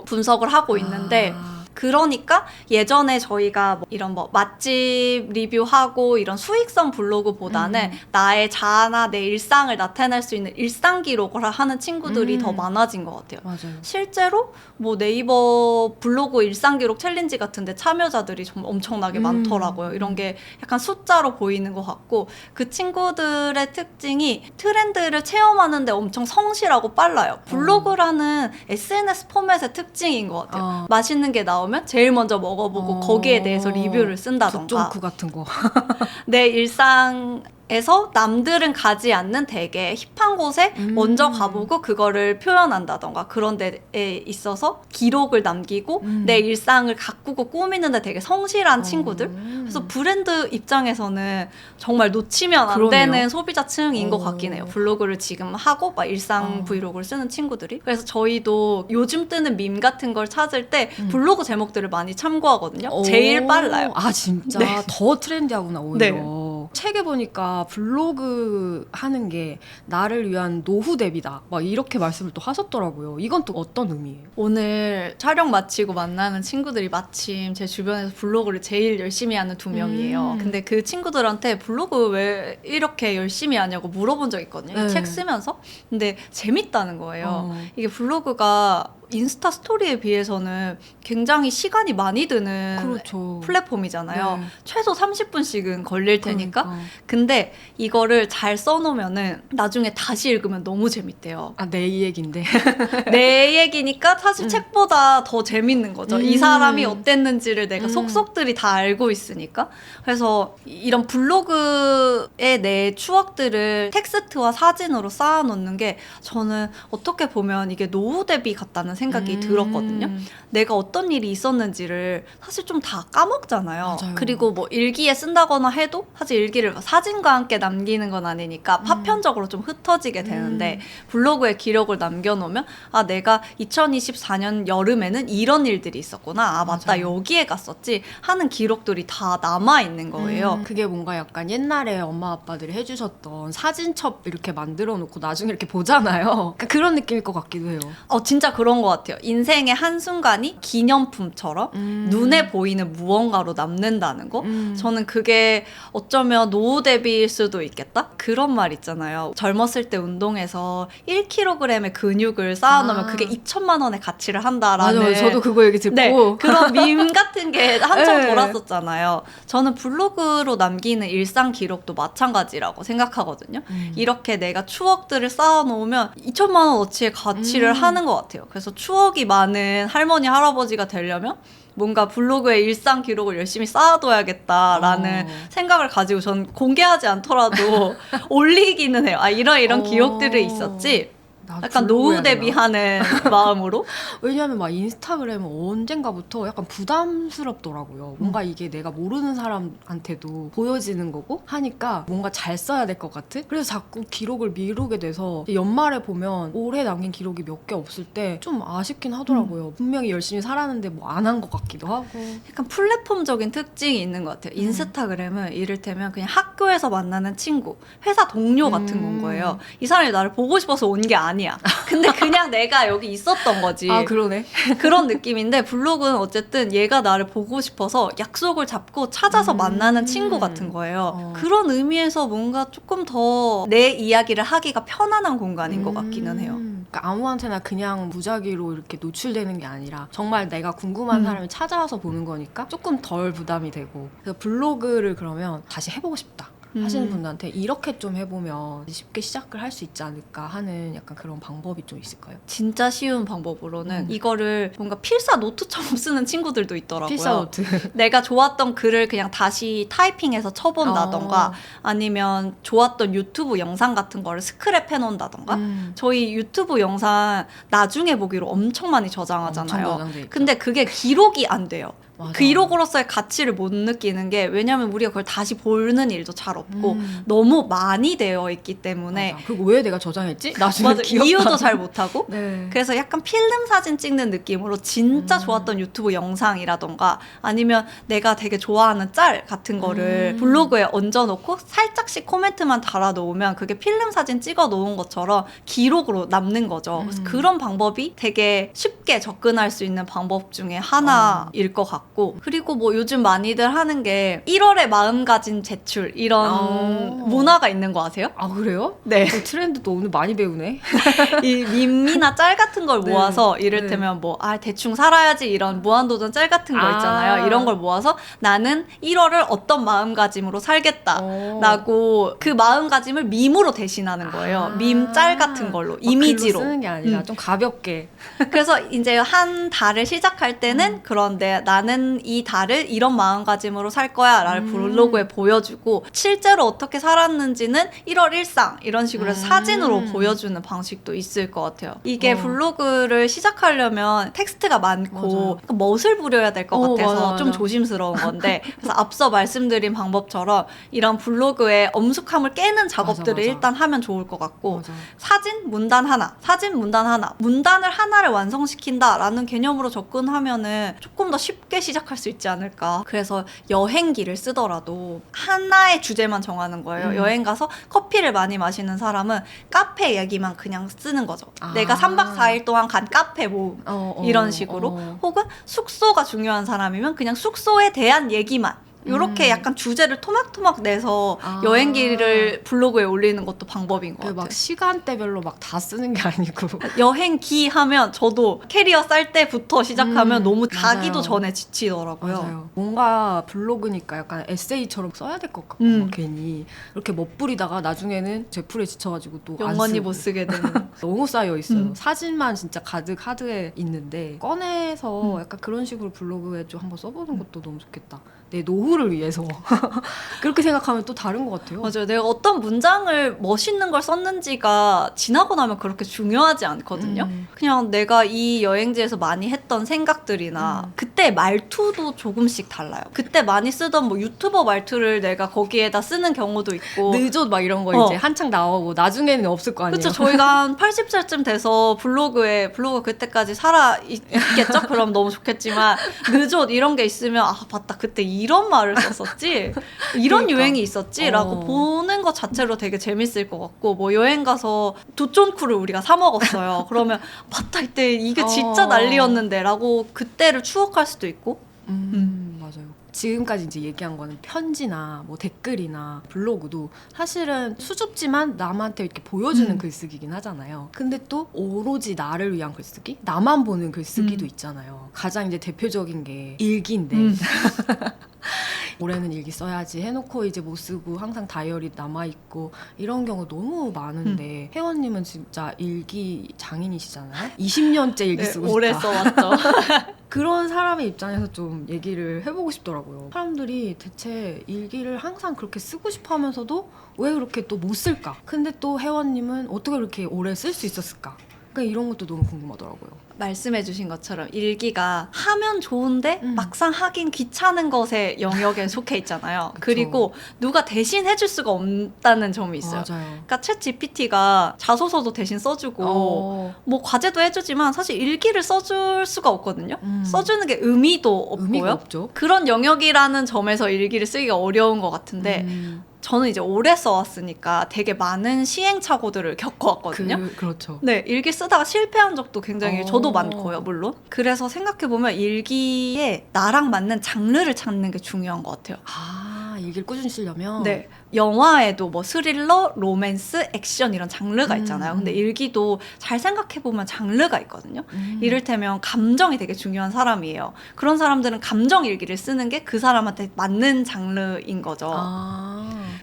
분석을 하고 있는데 그러니까 예전에 저희가 뭐 이런 뭐 맛집 리뷰하고 이런 수익성 블로그보다는 나의 자아나 내 일상을 나타낼 수 있는 일상 기록을 하는 친구들이 더 많아진 것 같아요. 맞아요. 실제로 뭐 네이버 블로그 일상 기록 챌린지 같은데 참여자들이 좀 엄청나게 많더라고요. 이런 게 약간 숫자로 보이는 것 같고 그 친구들의 특징이 트렌드를 체험하는데 엄청 성실하고 빨라요. 블로그라는 SNS 포맷의 특징인 것 같아요. 맛있는 게 나오면 제일 먼저 먹어보고 거기에 대해서 리뷰를 쓴다던가 굿종크 같은 거. 내 일상에서 남들은 가지 않는 되게 힙한 곳에 먼저 가보고 그거를 표현한다던가 그런 데에 있어서 기록을 남기고 내 일상을 가꾸고 꾸미는데 되게 성실한 친구들. 그래서 브랜드 입장에서는 정말 놓치면 안 그러네요. 되는 소비자층인 것 같긴 해요. 블로그를 지금 하고 막 일상 브이로그를 쓰는 친구들이. 그래서 저희도 요즘 뜨는 밈 같은 걸 찾을 때 블로그 제목들을 많이 참고하거든요. 제일 빨라요. 아 진짜 네. 더 트렌디하구나 오히려. 네. 책에 보니까 블로그 하는 게 나를 위한 노후 대비다. 막 이렇게 말씀을 또 하셨더라고요. 이건 또 어떤 의미예요? 오늘 촬영 마치고 만나는 친구들이 마침 제 주변에서 블로그를 제일 열심히 하는 2명이에요. 근데 그 친구들한테 블로그 왜 이렇게 열심히 하냐고 물어본 적 있거든요. 네. 책 쓰면서. 근데 재밌다는 거예요. 이게 블로그가 인스타 스토리에 비해서는 굉장히 시간이 많이 드는 그렇죠. 플랫폼이잖아요. 네. 최소 30분씩은 걸릴 테니까. 그러니까. 근데 이거를 잘 써놓으면은 나중에 다시 읽으면 너무 재밌대요. 아, 내 얘기인데. 내 얘기니까 사실 책보다 더 재밌는 거죠. 이 사람이 어땠는지를 내가 속속들이 다 알고 있으니까. 그래서 이런 블로그의 내 추억들을 텍스트와 사진으로 쌓아놓는 게 저는 어떻게 보면 이게 노후 대비 같다는 생각이 들었거든요. 내가 어떤 일이 있었는지를 사실 좀 다 까먹잖아요. 맞아요. 그리고 뭐 일기에 쓴다거나 해도 사실 일기를 사진과 함께 남기는 건 아니니까 파편적으로 좀 흩어지게 되는데 블로그에 기록을 남겨놓으면 아 내가 2024년 여름에는 이런 일들이 있었구나. 아 맞다 맞아요. 여기에 갔었지 하는 기록들이 다 남아있는 거예요. 그게 뭔가 약간 옛날에 엄마 아빠들이 해주셨던 사진첩 이렇게 만들어 놓고 나중에 이렇게 보잖아요. 그러니까 그런 느낌일 것 같기도 해요. 진짜 그런 것 것 같아요. 인생의 한순간이 기념품처럼 눈에 보이는 무언가로 남는다는 거. 저는 그게 어쩌면 노후 대비일 수도 있겠다? 그런 말 있잖아요. 젊었을 때 운동해서 1kg의 근육을 쌓아놓으면 그게 2천만 원의 가치를 한다라는. 맞아요. 저도 그거 얘기 듣고. 네, 그런 밈 같은 게 한참 돌았었잖아요. 저는 블로그로 남기는 일상 기록도 마찬가지라고 생각하거든요. 이렇게 내가 추억들을 쌓아놓으면 2천만 원어치의 가치를 하는 것 같아요. 그래서 추억이 많은 할머니, 할아버지가 되려면 뭔가 블로그에 일상 기록을 열심히 쌓아둬야겠다라는 생각을 가지고 전 공개하지 않더라도 올리기는 해요. 아, 이런 기록들이 있었지. 약간 노후 대비하는 마음으로. 왜냐하면 막 인스타그램은 언젠가부터 약간 부담스럽더라고요. 뭔가 이게 내가 모르는 사람한테도 보여지는 거고 하니까 뭔가 잘 써야 될 것 같은? 그래서 자꾸 기록을 미루게 돼서 연말에 보면 올해 남긴 기록이 몇 개 없을 때 좀 아쉽긴 하더라고요. 분명히 열심히 살았는데 뭐 안 한 것 같기도 하고. 약간 플랫폼적인 특징이 있는 것 같아요. 인스타그램은 이를테면 그냥 학교에서 만나는 친구, 회사 동료 같은 건 거예요. 이 사람이 나를 보고 싶어서 온 게 아니야. 근데 그냥 내가 여기 있었던 거지. 아, 그러네. 그런 느낌인데 블로그는 어쨌든 얘가 나를 보고 싶어서 약속을 잡고 찾아서 만나는 친구 같은 거예요. 그런 의미에서 뭔가 조금 더 내 이야기를 하기가 편안한 공간인 것 같기는 해요. 그러니까 아무한테나 그냥 무작위로 이렇게 노출되는 게 아니라 정말 내가 궁금한 사람이 찾아와서 보는 거니까 조금 덜 부담이 되고. 그래서 블로그를 그러면 다시 해보고 싶다 하시는 분들한테 이렇게 좀 해보면 쉽게 시작을 할 수 있지 않을까 하는 약간 그런 방법이 좀 있을까요? 진짜 쉬운 방법으로는 이거를 뭔가 필사 노트처럼 쓰는 친구들도 있더라고요. 필사 노트. 내가 좋았던 글을 그냥 다시 타이핑해서 쳐본다던가 아니면 좋았던 유튜브 영상 같은 거를 스크랩 해놓는다던가. 저희 유튜브 영상 나중에 보기로 엄청 많이 저장하잖아요. 엄청 저장돼 있죠. 근데 그게 기록이 안 돼요. 맞아. 기록으로서의 가치를 못 느끼는 게 왜냐면 우리가 그걸 다시 보는 일도 잘 없고 너무 많이 되어 있기 때문에. 맞아. 그리고 왜 내가 저장했지? 나중에 맞아, 이유도 잘 못하고. 네. 그래서 약간 필름 사진 찍는 느낌으로 진짜 좋았던 유튜브 영상이라던가 아니면 내가 되게 좋아하는 짤 같은 거를 블로그에 얹어놓고 살짝씩 코멘트만 달아놓으면 그게 필름 사진 찍어 놓은 것처럼 기록으로 남는 거죠. 그래서 그런 방법이 되게 쉽게 접근할 수 있는 방법 중에 하나일 것 같고. 그리고 뭐 요즘 많이들 하는 게 1월에 마음가짐 제출 이런 문화가 있는 거 아세요? 아, 그래요? 네. 그 트렌드도 오늘 많이 배우네. 이 밈이나 짤 같은 걸 네. 모아서 이를테면 뭐 대충 살아야지 이런 무한도전 짤 같은 거 있잖아요. 이런 걸 모아서 나는 1월을 어떤 마음가짐으로 살겠다라고 그 마음가짐을 밈으로 대신하는 거예요. 밈 짤 같은 걸로 이미지로 글로 쓰는 게 아니라 좀 가볍게. 그래서 이제 한 달을 시작할 때는 그런데 나는 이 달을 이런 마음가짐으로 살 거야 라를 블로그에 보여주고 실제로 어떻게 살았는지는 1월 일상 이런 식으로 해서 사진으로 보여주는 방식도 있을 것 같아요. 이게 블로그를 시작하려면 텍스트가 많고 멋을 부려야 될 것 같아서 맞아. 좀 조심스러운 건데 그래서 앞서 말씀드린 방법처럼 이런 블로그의 엄숙함을 깨는 작업들을 맞아. 일단 하면 좋을 것 같고 맞아. 사진 문단 하나, 사진 문단 하나, 문단을 하나를 완성시킨다라는 개념으로 접근하면은 조금 더 쉽게 시작할 수 있지 않을까. 그래서 여행기를 쓰더라도 하나의 주제만 정하는 거예요. 여행 가서 커피를 많이 마시는 사람은 카페 얘기만 그냥 쓰는 거죠. 내가 3박 4일 동안 간 카페 모음 이런 식으로 혹은 숙소가 중요한 사람이면 그냥 숙소에 대한 얘기만 요렇게 약간 주제를 토막토막 내서 여행기를 블로그에 올리는 것도 방법인 것 같아요. 막 시간대별로 막 다 쓰는 게 아니고. 여행기 하면 저도 캐리어 쌀 때부터 시작하면 너무 가기도 맞아요. 전에 지치더라고요. 맞아요. 뭔가 블로그니까 약간 에세이처럼 써야 될 것 같고 막 괜히 이렇게 멋부리다가 나중에는 제풀에 지쳐가지고 또 안 영원히 쓰고. 못 쓰게 되는. 너무 쌓여 있어요. 사진만 진짜 가득 하드에 있는데 꺼내서 약간 그런 식으로 블로그에 좀 한번 써보는 것도 너무 좋겠다. 내 노후를 위해서. 그렇게 생각하면 또 다른 것 같아요. 맞아요. 내가 어떤 문장을 멋있는 걸 썼는지가 지나고 나면 그렇게 중요하지 않거든요. 그냥 내가 이 여행지에서 많이 했던 생각들이나 그때 말투도 조금씩 달라요. 그때 많이 쓰던 뭐 유튜버 말투를 내가 거기에다 쓰는 경우도 있고 늦옷 막 이런 거 이제 한창 나오고 나중에는 없을 거 아니에요. 그렇죠. 저희가 한 80살쯤 돼서 블로그 그때까지 살아 있겠죠? 그럼 너무 좋겠지만 늦옷 이런 게 있으면 아 맞다 그때 이런 말을 말을 썼었지? 이런 그러니까. 유행이 있었지? 라고 보는 것 자체로 되게 재밌을 것 같고 뭐 여행 가서 두쫀쿠를 우리가 사 먹었어요. 그러면 맞다 이때 이게 진짜 난리였는데 라고 그때를 추억할 수도 있고 맞아요. 지금까지 이제 얘기한 거는 편지나 뭐 댓글이나 블로그도 사실은 수줍지만 남한테 이렇게 보여주는 글쓰기긴 하잖아요. 근데 또 오로지 나를 위한 글쓰기? 나만 보는 글쓰기도 있잖아요. 가장 이제 대표적인 게 일기인데 올해는 일기 써야지 해놓고 이제 못 쓰고 항상 다이어리 남아있고 이런 경우 너무 많은데 혜원님은 진짜 일기 장인이시잖아요. 20년째 일기 쓰고 오래 싶다. 써왔죠. 그런 사람의 입장에서 좀 얘기를 해보고 싶더라고요. 사람들이 대체 일기를 항상 그렇게 쓰고 싶어 하면서도 왜 그렇게 또 못 쓸까? 근데 또 혜원님은 어떻게 그렇게 오래 쓸 수 있었을까? 그러니까 이런 것도 너무 궁금하더라고요. 말씀해주신 것처럼 일기가 하면 좋은데 막상 하긴 귀찮은 것의 영역에 속해 있잖아요. 그쵸. 그리고 누가 대신 해줄 수가 없다는 점이 있어요. 맞아요. 그러니까 챗 GPT가 자소서도 대신 써주고 뭐 과제도 해주지만 사실 일기를 써줄 수가 없거든요. 써주는 게 의미도 의미가 없고요. 없죠. 그런 영역이라는 점에서 일기를 쓰기가 어려운 것 같은데 저는 이제 오래 써왔으니까 되게 많은 시행착오들을 겪어왔거든요. 그렇죠. 네, 일기 쓰다가 실패한 적도 굉장히 저도 많고요, 물론. 그래서 생각해보면 일기에 나랑 맞는 장르를 찾는 게 중요한 것 같아요. 일기를 꾸준히 쓰려면 네, 영화에도 뭐 스릴러, 로맨스, 액션 이런 장르가 있잖아요. 근데 일기도 잘 생각해보면 장르가 있거든요. 이를테면 감정이 되게 중요한 사람이에요. 그런 사람들은 감정 일기를 쓰는 게 그 사람한테 맞는 장르인 거죠.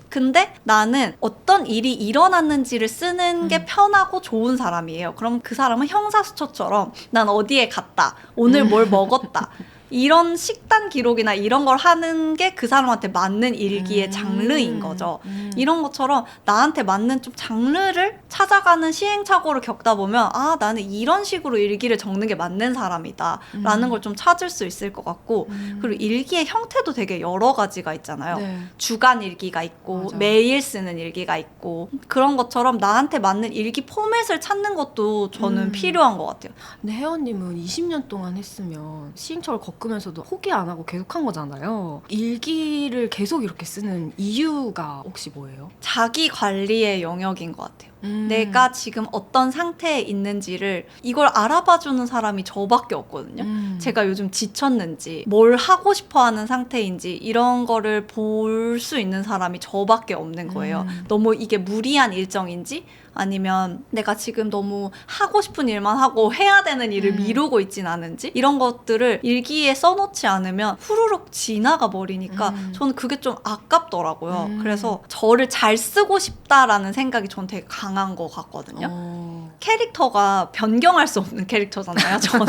근데 나는 어떤 일이 일어났는지를 쓰는 게 편하고 좋은 사람이에요. 그럼 그 사람은 형사수초처럼 난 어디에 갔다, 오늘 뭘 먹었다 이런 식단 기록이나 이런 걸 하는 게 그 사람한테 맞는 일기의 장르인 거죠. 이런 것처럼 나한테 맞는 좀 장르를 찾아가는 시행착오를 겪다 보면 아, 나는 이런 식으로 일기를 적는 게 맞는 사람이다 라는 걸 좀 찾을 수 있을 것 같고 그리고 일기의 형태도 되게 여러 가지가 있잖아요. 네. 주간 일기가 있고 맞아. 매일 쓰는 일기가 있고 그런 것처럼 나한테 맞는 일기 포맷을 찾는 것도 저는 필요한 것 같아요. 근데 혜원님은 20년 동안 했으면 시행착오를 겪으면서도 포기 안 하고 계속 한 거잖아요. 일기를 계속 이렇게 쓰는 이유가 혹시 뭐예요? 자기 관리의 영역인 것 같아요. 내가 지금 어떤 상태에 있는지를 이걸 알아봐주는 사람이 저밖에 없거든요. 제가 요즘 지쳤는지 뭘 하고 싶어하는 상태인지 이런 거를 볼 수 있는 사람이 저밖에 없는 거예요. 너무 이게 무리한 일정인지 아니면 내가 지금 너무 하고 싶은 일만 하고 해야 되는 일을 미루고 있진 않은지 이런 것들을 일기에 써놓지 않으면 후루룩 지나가 버리니까 저는 그게 좀 아깝더라고요. 그래서 저를 잘 쓰고 싶다라는 생각이 전 되게 강한 것 같거든요. 캐릭터가 변경할 수 없는 캐릭터잖아요. 저는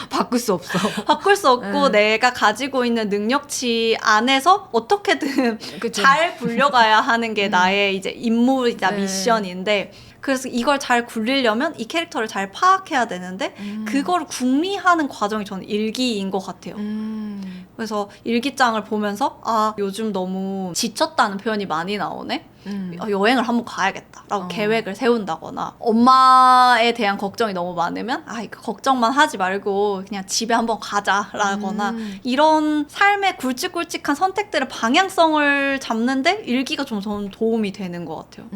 바꿀 수 없어. 바꿀 수 없고 내가 가지고 있는 능력치 안에서 어떻게든 그쵸. 잘 굴려가야 하는 게 나의 이제 임무이자 네. 미션인데 그래서 이걸 잘 굴리려면 이 캐릭터를 잘 파악해야 되는데 그거를 궁리하는 과정이 저는 일기인 것 같아요. 그래서 일기장을 보면서 아 요즘 너무 지쳤다는 표현이 많이 나오네. 여행을 한번 가야겠다라고 계획을 세운다거나 엄마에 대한 걱정이 너무 많으면 아 이거 걱정만 하지 말고 그냥 집에 한번 가자라거나 이런 삶의 굵직굵직한 선택들의 방향성을 잡는데 일기가 좀 저는 도움이 되는 것 같아요.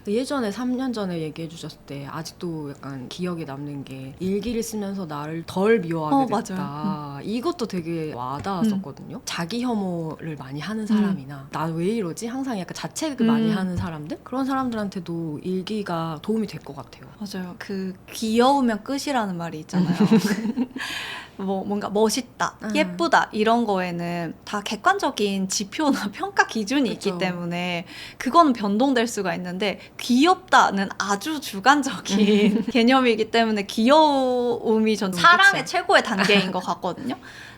예전에 3년 전에 얘기해 주셨을 때 아직도 약간 기억에 남는 게 일기를 쓰면서 나를 덜 미워하게 됐다. 맞아요. 이것도 되게 와닿았었거든요. 자기 혐오를 많이 하는 사람이나 나 왜 이러지? 항상 약간 자책을 많이 하는 사람들? 그런 사람들한테도 일기가 도움이 될 것 같아요. 맞아요. 그 귀여우면 끝이라는 말이 있잖아요. 뭐 뭔가 멋있다, 예쁘다 이런 거에는 다 객관적인 지표나 평가 기준이 그쵸. 있기 때문에 그거는 변동될 수가 있는데 귀엽다는 아주 주관적인 개념이기 때문에 귀여움이 전 사랑의 최고의 단계인 것 같거든요.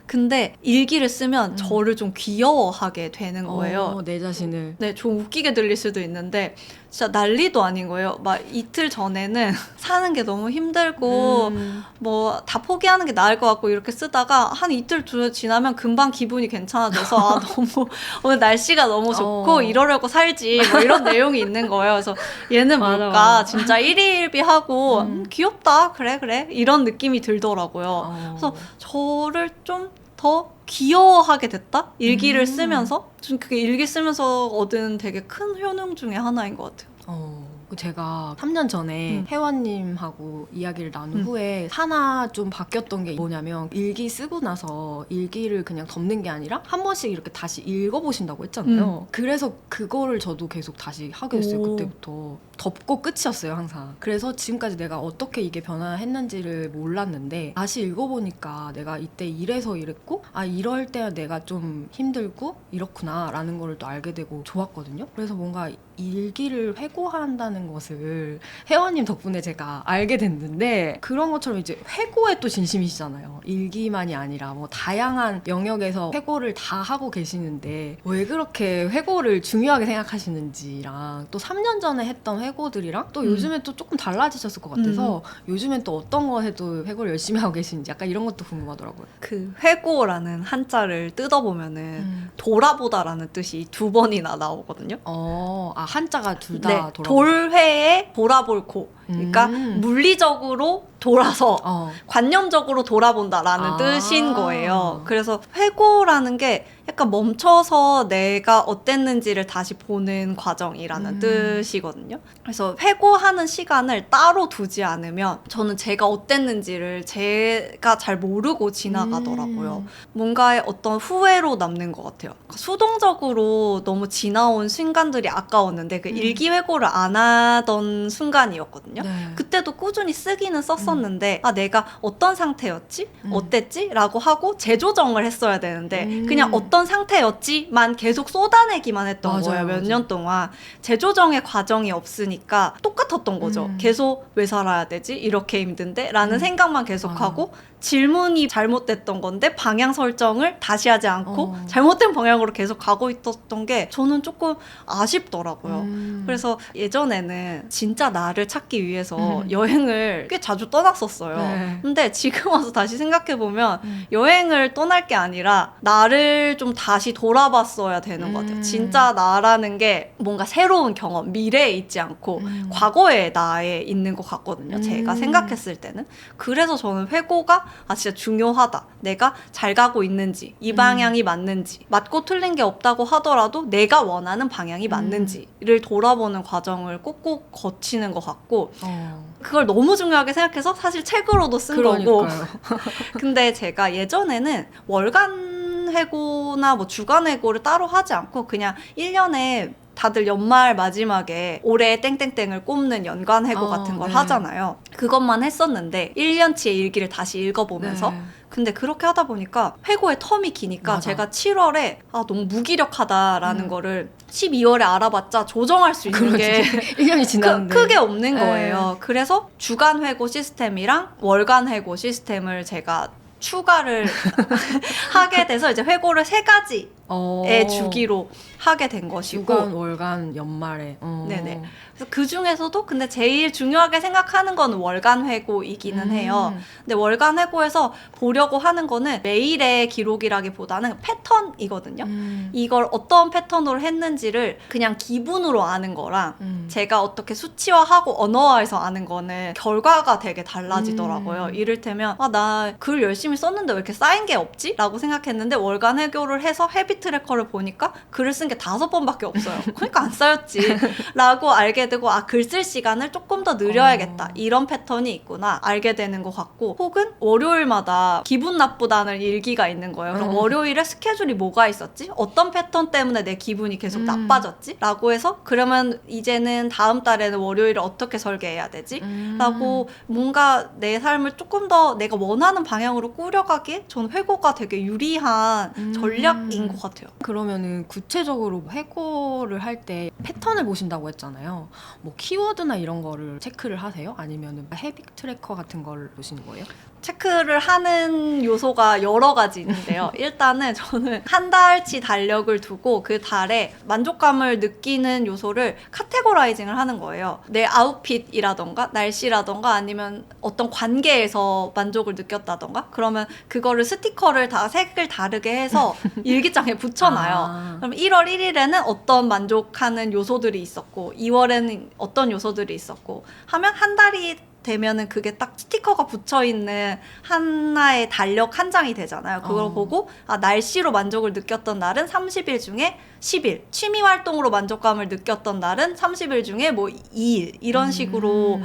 근데 일기를 쓰면 저를 좀 귀여워하게 되는 거예요. 내 자신을. 네, 좀 웃기게 들릴 수도 있는데 진짜 난리도 아닌 거예요. 막 이틀 전에는 사는 게 너무 힘들고 뭐 다 포기하는 게 나을 것 같고 이렇게 쓰다가 한 이틀 지나면 금방 기분이 괜찮아져서 아 너무 오늘 날씨가 너무 좋고 이러려고 살지 뭐 이런 내용이 있는 거예요. 그래서 얘는 뭘까 맞아. 진짜 일희일비하고 귀엽다 그래 이런 느낌이 들더라고요. 그래서 저를 좀 더 귀여워하게 됐다? 일기를 쓰면서? 좀 그게 일기 쓰면서 얻은 되게 큰 효능 중에 하나인 것 같아요. 제가 3년 전에 회원님하고 이야기를 나눈 후에 하나 좀 바뀌었던 게 뭐냐면 일기 쓰고 나서 일기를 그냥 덮는 게 아니라 한 번씩 이렇게 다시 읽어보신다고 했잖아요. 그래서 그거를 저도 계속 다시 하게 됐어요. 오. 그때부터. 덮고 끝이었어요, 항상. 그래서 지금까지 내가 어떻게 이게 변화했는지를 몰랐는데 다시 읽어보니까 내가 이때 이래서 이랬고 이럴 때 내가 좀 힘들고 이렇구나 라는 거를 또 알게 되고 좋았거든요. 그래서 뭔가 일기를 회고한다는 것을 회원님 덕분에 제가 알게 됐는데 그런 것처럼 이제 회고에 또 진심이시잖아요. 일기만이 아니라 뭐 다양한 영역에서 회고를 다 하고 계시는데 왜 그렇게 회고를 중요하게 생각하시는지랑 또 3년 전에 했던 회고들이랑 또 요즘에 또 조금 달라지셨을 것 같아서 요즘엔 또 어떤 거 해도 회고를 열심히 하고 계신지 약간 이런 것도 궁금하더라고요. 그 회고라는 한자를 뜯어보면은 돌아보다라는 뜻이 2번이나 나오거든요. 한자가 둘 다 네, 돌회에 돌아볼 코. 그러니까 물리적으로 돌아서 관념적으로 돌아본다라는 뜻인 거예요. 그래서 회고라는 게 약간 멈춰서 내가 어땠는지를 다시 보는 과정이라는 뜻이거든요. 그래서 회고하는 시간을 따로 두지 않으면 저는 제가 어땠는지를 제가 잘 모르고 지나가더라고요. 뭔가의 어떤 후회로 남는 것 같아요. 그러니까 수동적으로 너무 지나온 순간들이 아까웠는데 그 일기회고를 안 하던 순간이었거든요. 네. 그때도 꾸준히 쓰기는 썼었는데 내가 어떤 상태였지? 어땠지? 라고 하고 재조정을 했어야 되는데 그냥 어떤 상태였지만 계속 쏟아내기만 했던 맞아요, 거예요. 몇 맞아요. 년 동안. 재조정의 과정이 없으니까 똑같았던 거죠. 계속 왜 살아야 되지? 이렇게 힘든데? 라는 생각만 계속하고 질문이 잘못됐던 건데 방향 설정을 다시 하지 않고 잘못된 방향으로 계속 가고 있었던 게 저는 조금 아쉽더라고요. 그래서 예전에는 진짜 나를 찾기 위해서 여행을 꽤 자주 떠났었어요. 네. 근데 지금 와서 다시 생각해보면 여행을 떠날 게 아니라 나를 좀 다시 돌아봤어야 되는 것 같아요. 진짜 나라는 게 뭔가 새로운 경험, 미래에 있지 않고 과거의 나에 있는 것 같거든요. 제가 생각했을 때는. 그래서 저는 회고가 진짜 중요하다. 내가 잘 가고 있는지, 이 방향이 맞는지, 맞고 틀린 게 없다고 하더라도 내가 원하는 방향이 맞는지를 돌아보는 과정을 꼭꼭 거치는 것 같고 그걸 너무 중요하게 생각해서 사실 책으로도 쓴 거고 근데 제가 예전에는 월간 회고나 뭐 주간 회고를 따로 하지 않고 그냥 1년에 다들 연말 마지막에 올해 땡땡땡을 꼽는 연간 회고 같은 걸 하잖아요. 그것만 했었는데 1년치의 일기를 다시 읽어보면서 근데 그렇게 하다 보니까 회고의 텀이 기니까 제가 7월에 너무 무기력하다라는 거를 12월에 알아봤자 조정할 수 있는 게 1년이 지났는데 크게 없는 거예요. 그래서 주간 회고 시스템이랑 월간 회고 시스템을 제가 추가를 하게 돼서 이제 회고를 3가지의 주기로 하게 된 것이고 주간, 월간, 연말에 네네. 그래서 그 중에서도 근데 제일 중요하게 생각하는 건 월간 회고이기는 해요. 근데 월간 회고에서 보려고 하는 거는 매일의 기록이라기보다는 패턴이거든요. 이걸 어떤 패턴으로 했는지를 그냥 기분으로 아는 거랑 제가 어떻게 수치화하고 언어화해서 아는 거는 결과가 되게 달라지더라고요. 이를테면 나 글 열심히 썼는데 왜 이렇게 쌓인 게 없지? 라고 생각했는데 월간 회고를 해서 헤비 트래커를 보니까 글을 쓴 게 5번밖에 없어요. 그러니까 안 쌓였지 라고 알게 되고 글 쓸 시간을 조금 더 늘려야겠다 이런 패턴이 있구나 알게 되는 것 같고 혹은 월요일마다 기분 나쁘다는 일기가 있는 거예요. 그럼 월요일에 스케줄이 뭐가 있었지? 어떤 패턴 때문에 내 기분이 계속 나빠졌지? 라고 해서 그러면 이제는 다음 달에는 월요일을 어떻게 설계해야 되지? 라고 뭔가 내 삶을 조금 더 내가 원하는 방향으로 꾸려가기에 저는 회고가 되게 유리한 전략인 것 같아요. 그러면은 구체적으로 회고를 할 때 패턴을 보신다고 했잖아요. 뭐 키워드나 이런 거를 체크를 하세요? 아니면은 헤빅 트래커 같은 걸 보시는 거예요? 체크를 하는 요소가 여러 가지 있는데요. 일단은 저는 한 달치 달력을 두고 그 달에 만족감을 느끼는 요소를 카테고라이징을 하는 거예요. 내 아웃핏이라던가 날씨라던가 아니면 어떤 관계에서 만족을 느꼈다던가 그러면 그거를 스티커를 다 색을 다르게 해서 일기장에 붙여놔요. 그럼 1월 1일에는 어떤 만족하는 요소들이 있었고 2월에는 어떤 요소들이 있었고 하면 한 달이 되면은 그게 딱 스티커가 붙여있는 하나의 달력 한 장이 되잖아요. 그걸 보고 날씨로 만족을 느꼈던 날은 30일 중에 10일, 취미 활동으로 만족감을 느꼈던 날은 30일 중에 뭐 2일 이런 식으로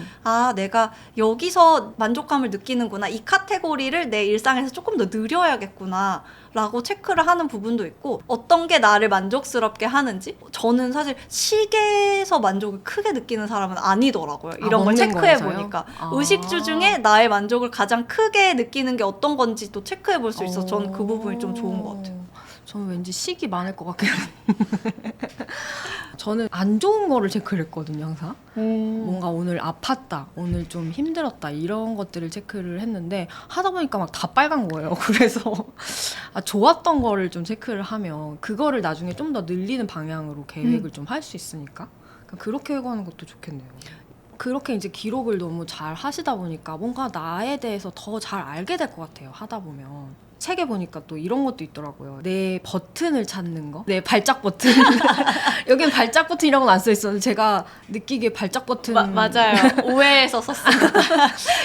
내가 여기서 만족감을 느끼는구나, 이 카테고리를 내 일상에서 조금 더 늘려야겠구나 라고 체크를 하는 부분도 있고, 어떤 게 나를 만족스럽게 하는지, 저는 사실 시계에서 만족을 크게 느끼는 사람은 아니더라고요. 이런 걸 체크해 보니까 의식주 중에 나의 만족을 가장 크게 느끼는 게 어떤 건지 또 체크해 볼 수 있어서 저는 그 부분이 좀 좋은 것 같아요. 저는 왠지 식이 많을 것 같긴 한데 저는 안 좋은 거를 체크를 했거든요, 항상. 뭔가 오늘 아팠다, 오늘 좀 힘들었다, 이런 것들을 체크를 했는데 하다 보니까 막 다 빨간 거예요. 그래서 좋았던 거를 좀 체크를 하면 그거를 나중에 좀 더 늘리는 방향으로 계획을 좀 할 수 있으니까 그렇게 해가는 것도 좋겠네요. 그렇게 이제 기록을 너무 잘 하시다 보니까 뭔가 나에 대해서 더 잘 알게 될 것 같아요, 하다 보면. 책에 보니까 또 이런 것도 있더라고요. 내 버튼을 찾는 거. 내 발작 버튼. 여긴 발작 버튼이라고는 안 써있었는데 제가 느끼기에 발작 버튼 맞아요. 오해해서 썼습니다.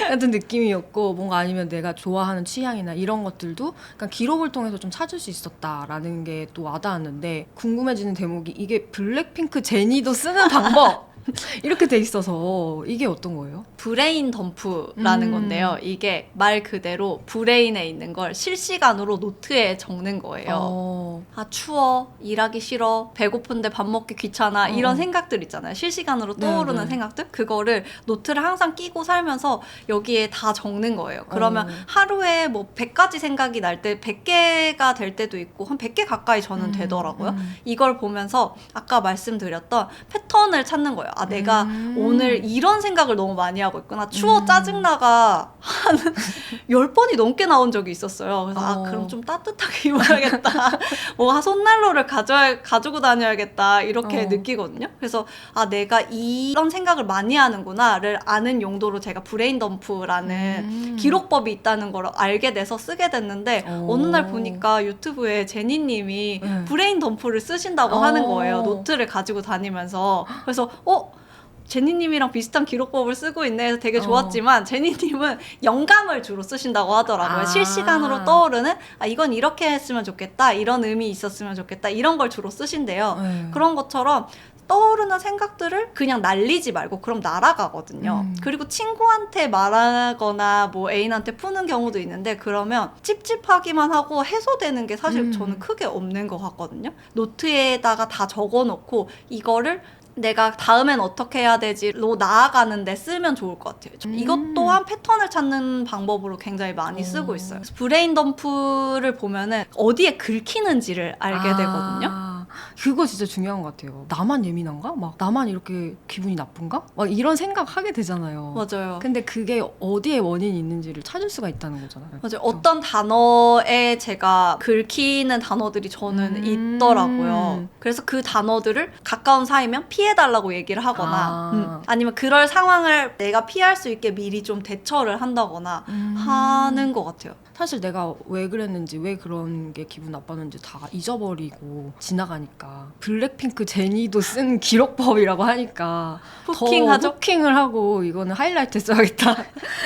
같은 느낌이었고, 뭔가 아니면 내가 좋아하는 취향이나 이런 것들도 그러니까 기록을 통해서 좀 찾을 수 있었다라는 게 또 와닿았는데, 궁금해지는 대목이 이게 블랙핑크 제니도 쓰는 방법 이렇게 돼 있어서 이게 어떤 거예요? 브레인 덤프라는 건데요. 이게 말 그대로 브레인에 있는 걸 실시간으로 노트에 적는 거예요. 추워, 일하기 싫어, 배고픈데 밥 먹기 귀찮아, 이런 생각들 있잖아요. 실시간으로 떠오르는 생각들? 그거를 노트를 항상 끼고 살면서 여기에 다 적는 거예요. 그러면 하루에 뭐 100가지 생각이 날 때 100개가 될 때도 있고 한 100개 가까이 저는 되더라고요. 이걸 보면서 아까 말씀드렸던 패턴을 찾는 거예요. 내가 오늘 이런 생각을 너무 많이 하고 있구나. 추워, 짜증나가 한 10번이 넘게 나온 적이 있었어요. 그래서 그럼 좀 따뜻하게 입어야겠다. 뭐 손난로를 가지고 다녀야겠다, 이렇게 느끼거든요. 그래서 내가 이런 생각을 많이 하는구나를 아는 용도로 제가 브레인 덤프라는 기록법이 있다는 걸 알게 돼서 쓰게 됐는데, 어느 날 보니까 유튜브에 제니님이 브레인 덤프를 쓰신다고 하는 거예요. 노트를 가지고 다니면서. 그래서 제니님이랑 비슷한 기록법을 쓰고 있네 해서 되게 좋았지만, 제니님은 영감을 주로 쓰신다고 하더라고요. 실시간으로 떠오르는 이건 이렇게 했으면 좋겠다, 이런 의미 있었으면 좋겠다, 이런 걸 주로 쓰신대요. 그런 것처럼 떠오르는 생각들을 그냥 날리지 말고 그럼 날아가거든요. 그리고 친구한테 말하거나 뭐 애인한테 푸는 경우도 있는데, 그러면 찝찝하기만 하고 해소되는 게 사실 저는 크게 없는 것 같거든요. 노트에다가 다 적어놓고 이거를 내가 다음엔 어떻게 해야 되지로 나아가는데 쓰면 좋을 것 같아요. 이것 또한 패턴을 찾는 방법으로 굉장히 많이 쓰고 있어요. 브레인 덤프를 보면은 어디에 긁히는지를 알게 되거든요. 그거 진짜 중요한 것 같아요. 나만 예민한가? 막 나만 이렇게 기분이 나쁜가? 막 이런 생각 하게 되잖아요. 맞아요. 근데 그게 어디에 원인이 있는지를 찾을 수가 있다는 거잖아요. 맞아요. 그렇죠? 어떤 단어에 제가 긁히는 단어들이 저는 있더라고요. 그래서 그 단어들을 가까운 사이면 피해달라고 얘기를 하거나 아니면 그럴 상황을 내가 피할 수 있게 미리 좀 대처를 한다거나 하는 것 같아요. 사실 내가 왜 그랬는지, 왜 그런 게 기분 나빴는지 다 잊어버리고 지나가니까, 블랙핑크 제니도 쓴 기록법이라고 하니까 후킹하죠? 더 후킹을 하고 이거는 하이라이트 써야겠다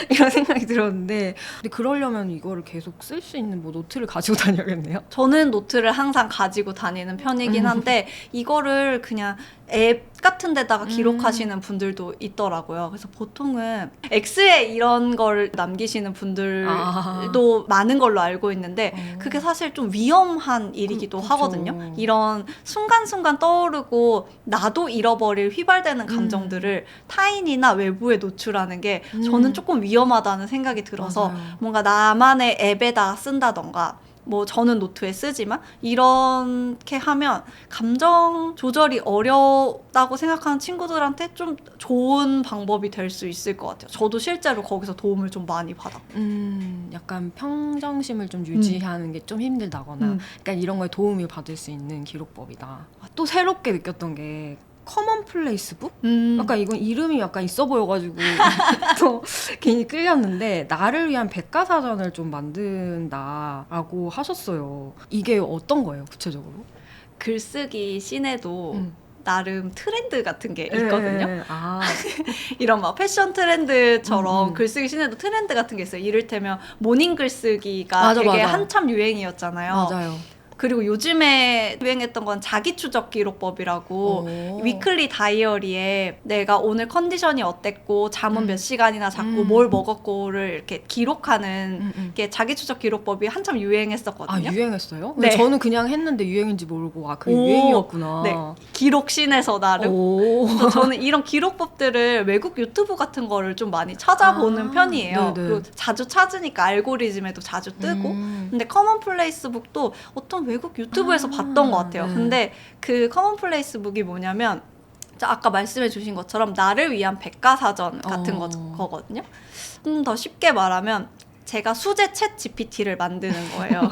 이런 생각이 들었는데, 근데 그러려면 이거를 계속 쓸 수 있는 뭐 노트를 가지고 다녀야겠네요. 저는 노트를 항상 가지고 다니는 편이긴 한데 이거를 그냥 앱 같은 데다가 기록하시는 분들도 있더라고요. 그래서 보통은 X에 이런 걸 남기시는 분들도 많은 걸로 알고 있는데, 그게 사실 좀 위험한 일이기도 하거든요. 이런 순간순간 떠오르고 나도 잃어버릴 휘발되는 감정들을 타인이나 외부에 노출하는 게 저는 조금 위험하다는 생각이 들어서 뭔가 나만의 앱에다가 쓴다던가, 뭐 저는 노트에 쓰지만 이렇게 하면 감정 조절이 어렵다고 생각하는 친구들한테 좀 좋은 방법이 될 수 있을 것 같아요. 저도 실제로 거기서 도움을 좀 많이 받았고. 약간 평정심을 좀 유지하는 게 좀 힘들다거나 약간 이런 거에 도움을 받을 수 있는 기록법이다. 또 새롭게 느꼈던 게 커먼 플레이스북? 약간 이건 이름이 약간 있어 보여가지고 또 괜히 끌렸는데, 나를 위한 백과사전을 좀 만든다라고 하셨어요. 이게 어떤 거예요, 구체적으로? 글쓰기 씬에도 나름 트렌드 같은 게 있거든요. 네. 아, 이런 막 패션 트렌드처럼 음. 글쓰기 시내도 트렌드 같은 게 있어요. 이를테면 모닝 글쓰기가 맞아, 되게 맞아. 한참 유행이었잖아요. 맞아요. 그리고 요즘에 유행했던 건 자기추적 기록법이라고 오. 위클리 다이어리에 내가 오늘 컨디션이 어땠고 잠은 몇 시간이나 잤고 음. 뭘 먹었고를 이렇게 기록하는 음. 게 자기추적 기록법이 한참 아, 유행했었거든요. 유행했어요? 네. 저는 그냥 했는데 유행인지 모르고 그 오. 유행이었구나. 네. 기록신에서 나름. 오. 그래서 저는 이런 기록법들을 외국 유튜브 같은 거를 좀 많이 찾아보는 아, 편이에요. 네네. 그리고 자주 찾으니까 알고리즘에도 자주 뜨고. 근데 커먼플레이스북도 어떤 외국 유튜브에서 봤던 것 같아요. 네. 근데 그 커먼플레이스북이 뭐냐면 아까 말씀해 주신 것처럼 나를 위한 백과사전 같은 거거든요. 더 쉽게 말하면 제가 수제 챗 GPT를 만드는 거예요.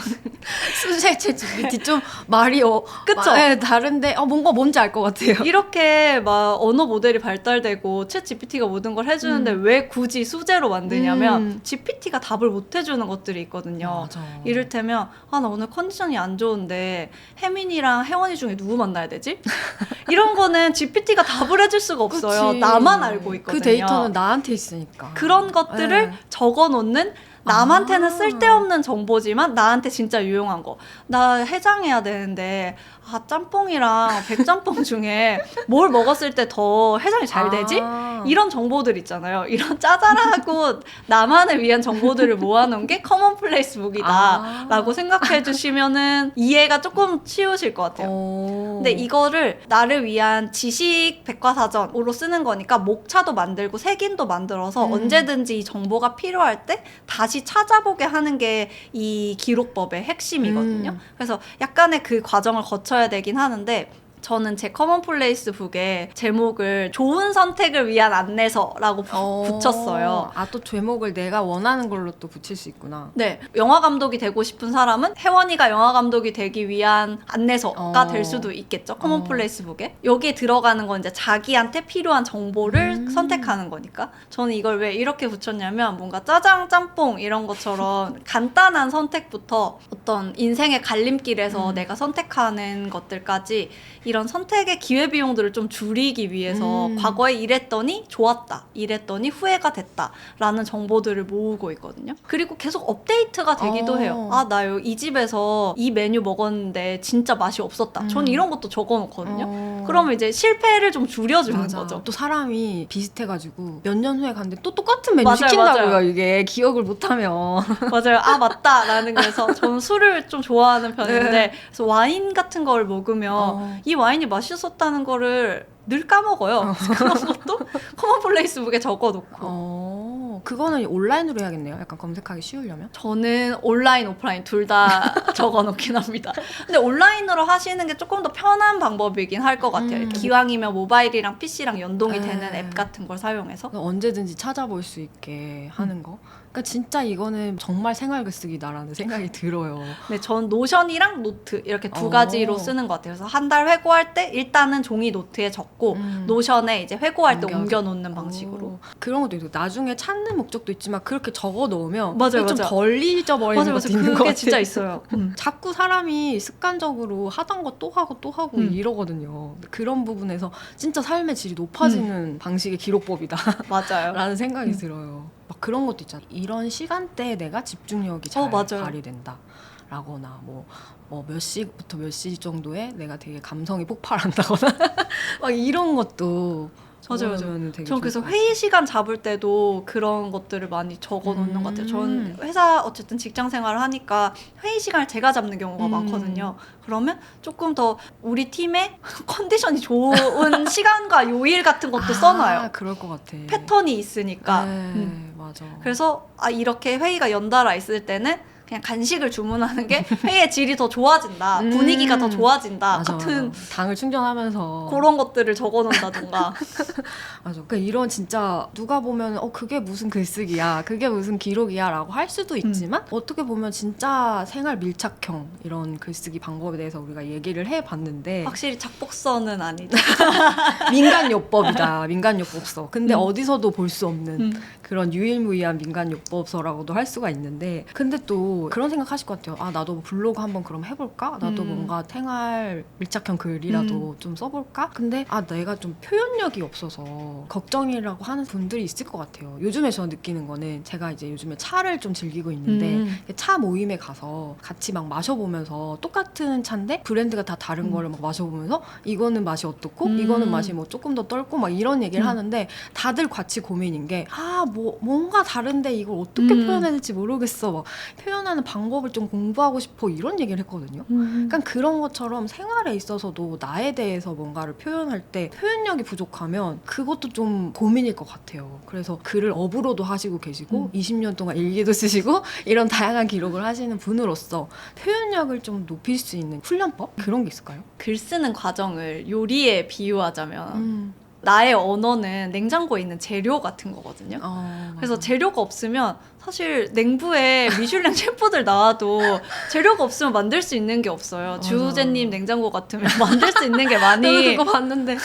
수제 챗 GPT 좀 말이 그쵸? 네, 다른데 뭔가 뭔지 알 것 같아요. 이렇게 막 언어 모델이 발달되고 챗 GPT가 모든 걸 해주는데 왜 굳이 수제로 만드냐면 GPT가 답을 못 해주는 것들이 있거든요. 맞아. 이를테면 나 오늘 컨디션이 안 좋은데 혜민이랑 혜원이 중에 누구 만나야 되지? 이런 거는 GPT가 답을 해줄 수가 없어요. 그치. 나만 알고 있거든요. 그 데이터는 나한테 있으니까. 그런 것들을 네. 적어놓는 남한테는 쓸데없는 정보지만 나한테 진짜 유용한 거. 나 해장해야 되는데 짬뽕이랑 백짬뽕 중에 뭘 먹었을 때 더 해장이 잘 되지? 이런 정보들 있잖아요. 이런 짜잘하고 나만을 위한 정보들을 모아놓은 게 커먼플레이스북이다 라고 생각해 주시면은 이해가 조금 쉬우실 것 같아요. 근데 이거를 나를 위한 지식 백과사전으로 쓰는 거니까 목차도 만들고 색인도 만들어서 언제든지 이 정보가 필요할 때 다시 찾아보게 하는 게 이 기록법의 핵심이거든요. 그래서 약간의 그 과정을 거쳐야 되긴 하는데 저는 제 커먼플레이스 북에 제목을 좋은 선택을 위한 안내서라고 붙였어요. 또 제목을 내가 원하는 걸로 또 붙일 수 있구나. 네, 영화 감독이 되고 싶은 사람은 혜원이가 영화 감독이 되기 위한 안내서가 될 수도 있겠죠. 커먼플레이스 북에. 여기에 들어가는 건 이제 자기한테 필요한 정보를 선택하는 거니까. 저는 이걸 왜 이렇게 붙였냐면 뭔가 짜장, 짬뽕 이런 것처럼 간단한 선택부터 어떤 인생의 갈림길에서 내가 선택하는 것들까지 이런 선택의 기회비용들을 좀 줄이기 위해서 과거에 이랬더니 좋았다, 이랬더니 후회가 됐다 라는 정보들을 모으고 있거든요. 그리고 계속 업데이트가 되기도 해요. 나 이 집에서 이 메뉴 먹었는데 진짜 맛이 없었다. 전 이런 것도 적어놓거든요. 그러면 이제 실패를 좀 줄여주는 맞아. 거죠. 또 사람이 비슷해가지고 몇 년 후에 갔는데 또 똑같은 메뉴 맞아요, 시킨다고요. 맞아요. 이게 기억을 못하면. 맞아요. 맞다 라는 거에서 저는 술을 좀 좋아하는 편인데 그래서 와인 같은 걸 먹으면 이 와인이 맛있었다는 거를 늘 까먹어요. 그런 것도 커먼플레이스북에 적어놓고. 그거는 온라인으로 해야겠네요. 약간 검색하기 쉬우려면. 저는 온라인, 오프라인 둘 다 적어놓긴 합니다. 근데 온라인으로 하시는 게 조금 더 편한 방법이긴 할 것 같아요. 기왕이면 모바일이랑 PC랑 연동이 되는 앱 같은 걸 사용해서. 언제든지 찾아볼 수 있게 하는 거. 그러니까 진짜 이거는 정말 생활 글쓰기다라는 생각이 들어요. 네, 전 노션이랑 노트 이렇게 두 가지로 쓰는 것 같아요. 그래서 한 달 회고할 때 일단은 종이 노트에 적고 노션에 이제 회고할 때 옮겨놓는 방식으로. 그런 것도 있고 나중에 찾는 목적도 있지만 그렇게 적어 놓으면 맞아요, 좀 맞아요. 덜 잊어버리는 것도 있는 것 그게 같아요. 진짜 있어요. 자꾸 사람이 습관적으로 하던 거 또 하고 또 하고 이러거든요. 그런 부분에서 진짜 삶의 질이 높아지는 방식의 기록법이다 맞아요. 라는 생각이 들어요. 막 그런 것도 있잖아요. 이런 시간대에 내가 집중력이 잘 맞아요. 발휘된다 라거나 몇 시부터 몇 시 정도에 내가 되게 감성이 폭발한다거나 막 이런 것도 맞아요. 적어놓으면 되게 전 좋을 그래서 것 같아요. 회의 시간 잡을 때도 그런 것들을 많이 적어놓는 것 같아요. 전 회사 어쨌든 직장 생활을 하니까 회의 시간을 제가 잡는 경우가 많거든요. 그러면 조금 더 우리 팀의 컨디션이 좋은 시간과 요일 같은 것도 써놔요. 그럴 것 같아. 패턴이 있으니까. 네, 맞아. 그래서 이렇게 회의가 연달아 있을 때는 그냥 간식을 주문하는 게 회의의 질이 더 좋아진다. 분위기가 더 좋아진다. 맞아, 같은 맞아. 당을 충전하면서 그런 것들을 적어놓는다던가. 맞아. 그러니까 이런 진짜 누가 보면 그게 무슨 글쓰기야, 그게 무슨 기록이야라고 할 수도 있지만 어떻게 보면 진짜 생활 밀착형 이런 글쓰기 방법에 대해서 우리가 얘기를 해봤는데 확실히 작복서는 아니죠. 민간요법이다. 민간요법서. 근데 어디서도 볼 수 없는 그런 유일무이한 민간요법서라고도 할 수가 있는데 근데 또 분들도 그런 생각 하실 것 같아요. 아, 나도 블로그 한번 그럼 해볼까? 나도 뭔가 생활 밀착형 글이라도 좀 써볼까? 근데 아, 내가 좀 표현력이 없어서 걱정이라고 하는 분들이 있을 것 같아요. 요즘에 저 느끼는 거는 제가 이제 요즘에 차를 좀 즐기고 있는데 차 모임에 가서 같이 막 마셔보면서 똑같은 차인데 브랜드가 다 다른 거를 막 마셔보면서 이거는 맛이 어떻고 이거는 맛이 뭐 조금 더 떫고 막 이런 얘기를 하는데 다들 같이 고민인 게 뭔가 다른데 이걸 어떻게 표현해야 될지 모르겠어. 막 표현하는 방법을 좀 공부하고 싶어 이런 얘기를 했거든요. 그러니까 그런 것처럼 생활에 있어서도 나에 대해서 뭔가를 표현할 때 표현력이 부족하면 그것도 좀 고민일 것 같아요. 그래서 글을 업으로도 하시고 계시고 20년 동안 일기도 쓰시고 이런 다양한 기록을 하시는 분으로서 표현력을 좀 높일 수 있는 훈련법? 그런 게 있을까요? 글 쓰는 과정을 요리에 비유하자면 나의 언어는 냉장고에 있는 재료 같은 거거든요. 그래서 재료가 없으면 사실 냉부에 미슐랭 셰프들 나와도 재료가 없으면 만들 수 있는 게 없어요. 주우재님 냉장고 같으면 만들 수 있는 게 많이 그거 봤는데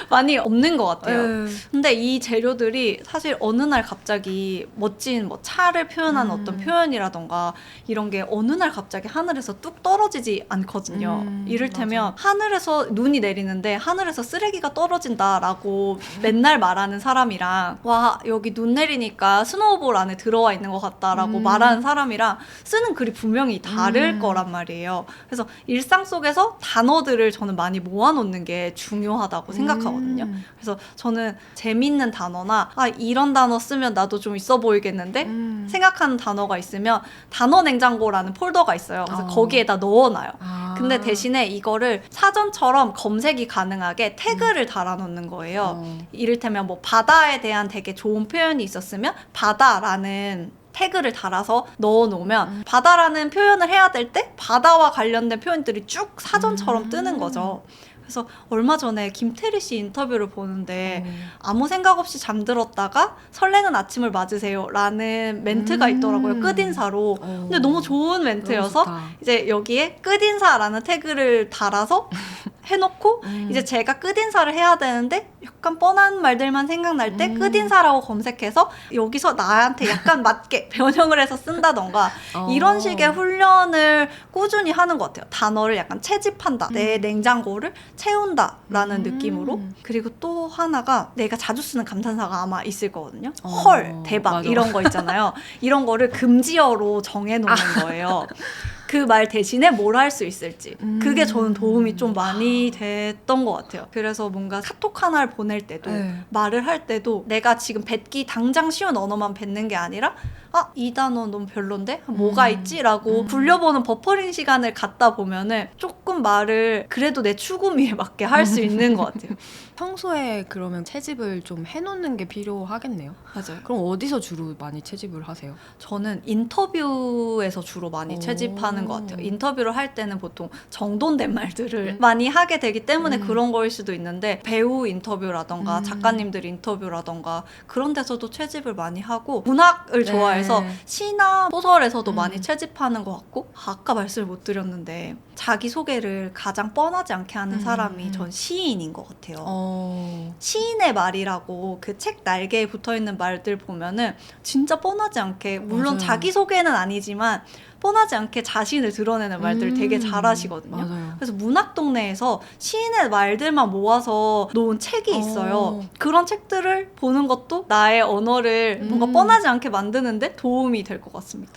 많이 없는 것 같아요. 근데 이 재료들이 사실 어느 날 갑자기 멋진 뭐 차를 표현한 어떤 표현이라던가 이런 게 어느 날 갑자기 하늘에서 뚝 떨어지지 않거든요. 이를테면 하늘에서 눈이 내리는데 하늘에서 쓰레기가 떨어진다라고 맨날 말하는 사람이랑 와 여기 눈 내리니까 스노우볼 안에 들어와 있는 것 같다라고 말하는 사람이랑 쓰는 글이 분명히 다를 거란 말이에요. 그래서 일상 속에서 단어들을 저는 많이 모아놓는 게 중요하다고 생각하거든요. 그래서 저는 재밌는 단어나 이런 단어 쓰면 나도 좀 있어 보이겠는데 생각하는 단어가 있으면 단어 냉장고라는 폴더가 있어요. 그래서 거기에다 넣어놔요. 근데 대신에 이거를 사전처럼 검색이 가능하게 태그를 달아놓는 거예요. 이를테면 뭐 바다에 대한 되게 좋은 표현이 있었으면 바다라는 태그를 달아서 넣어놓으면 바다라는 표현을 해야 될 때 바다와 관련된 표현들이 쭉 사전처럼 뜨는 거죠. 그래서 얼마 전에 김태리 씨 인터뷰를 보는데 아무 생각 없이 잠들었다가 설레는 아침을 맞으세요 라는 멘트가 있더라고요. 끝인사로. 근데 너무 좋은 멘트여서 너무 이제 여기에 끝인사라는 태그를 달아서 해놓고 이제 제가 끝인사를 해야 되는데 약간 뻔한 말들만 생각날 때 끝인사라고 검색해서 여기서 나한테 약간 맞게 변형을 해서 쓴다던가 이런 식의 훈련을 꾸준히 하는 것 같아요. 단어를 약간 채집한다. 내 냉장고를 채운다라는 느낌으로. 그리고 또 하나가 내가 자주 쓰는 감탄사가 아마 있을 거거든요. 헐, 대박 맞아. 이런 거 있잖아요. 이런 거를 금지어로 정해놓는 거예요. 그 말 대신에 뭘 할 수 있을지. 그게 저는 도움이 좀 많이 됐던 것 같아요. 그래서 뭔가 카톡 하나를 보낼 때도 말을 할 때도 내가 지금 뱉기 당장 쉬운 언어만 뱉는 게 아니라 이 단어 너무 별론데? 뭐가 있지? 라고 굴려보는 버퍼링 시간을 갖다 보면은 조금 말을 그래도 내 추구미에 맞게 할 수 있는 것 같아요. 평소에 그러면 채집을 좀 해놓는 게 필요하겠네요. 맞아요. 그럼 어디서 주로 많이 채집을 하세요? 저는 인터뷰에서 주로 많이 채집하는 것 같아요. 인터뷰를 할 때는 보통 정돈된 말들을 많이 하게 되기 때문에 그런 거일 수도 있는데 배우 인터뷰라던가 작가님들 인터뷰라던가 그런 데서도 채집을 많이 하고 문학을 좋아해서 시나 소설에서도 많이 채집하는 것 같고 아까 말씀을 못 드렸는데 자기소개를 가장 뻔하지 않게 하는 사람이 전 시인인 것 같아요. 시인의 말이라고 그 책 날개에 붙어있는 말들 보면은 진짜 뻔하지 않게 물론 맞아요. 자기소개는 아니지만 뻔하지 않게 자신을 드러내는 말들을 되게 잘하시거든요. 맞아요. 그래서 문학동네에서 시인의 말들만 모아서 놓은 책이 있어요. 그런 책들을 보는 것도 나의 언어를 뭔가 뻔하지 않게 만드는데 도움이 될 것 같습니다.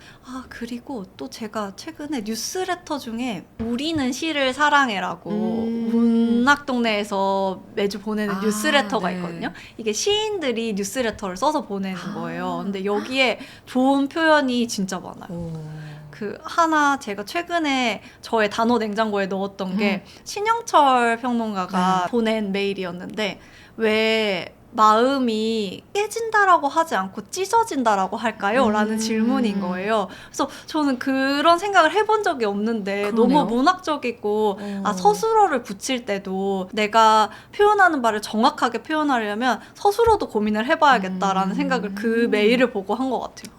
그리고 또 제가 최근에 뉴스레터 중에 우리는 시를 사랑해라고 문학동네에서 매주 보내는 뉴스레터가 있거든요. 이게 시인들이 뉴스레터를 써서 보내는 거예요. 근데 여기에 좋은 표현이 진짜 많아요. 그 하나 제가 최근에 저의 단어 냉장고에 넣었던 게 신영철 평론가가 보낸 메일이었는데 왜 마음이 깨진다라고 하지 않고 찢어진다라고 할까요? 라는 질문인 거예요. 그래서 저는 그런 생각을 해본 적이 없는데 그러네요. 너무 문학적이고 서술어를 붙일 때도 내가 표현하는 바를 정확하게 표현하려면 서술어도 고민을 해봐야겠다라는 생각을 그 메일을 보고 한 것 같아요.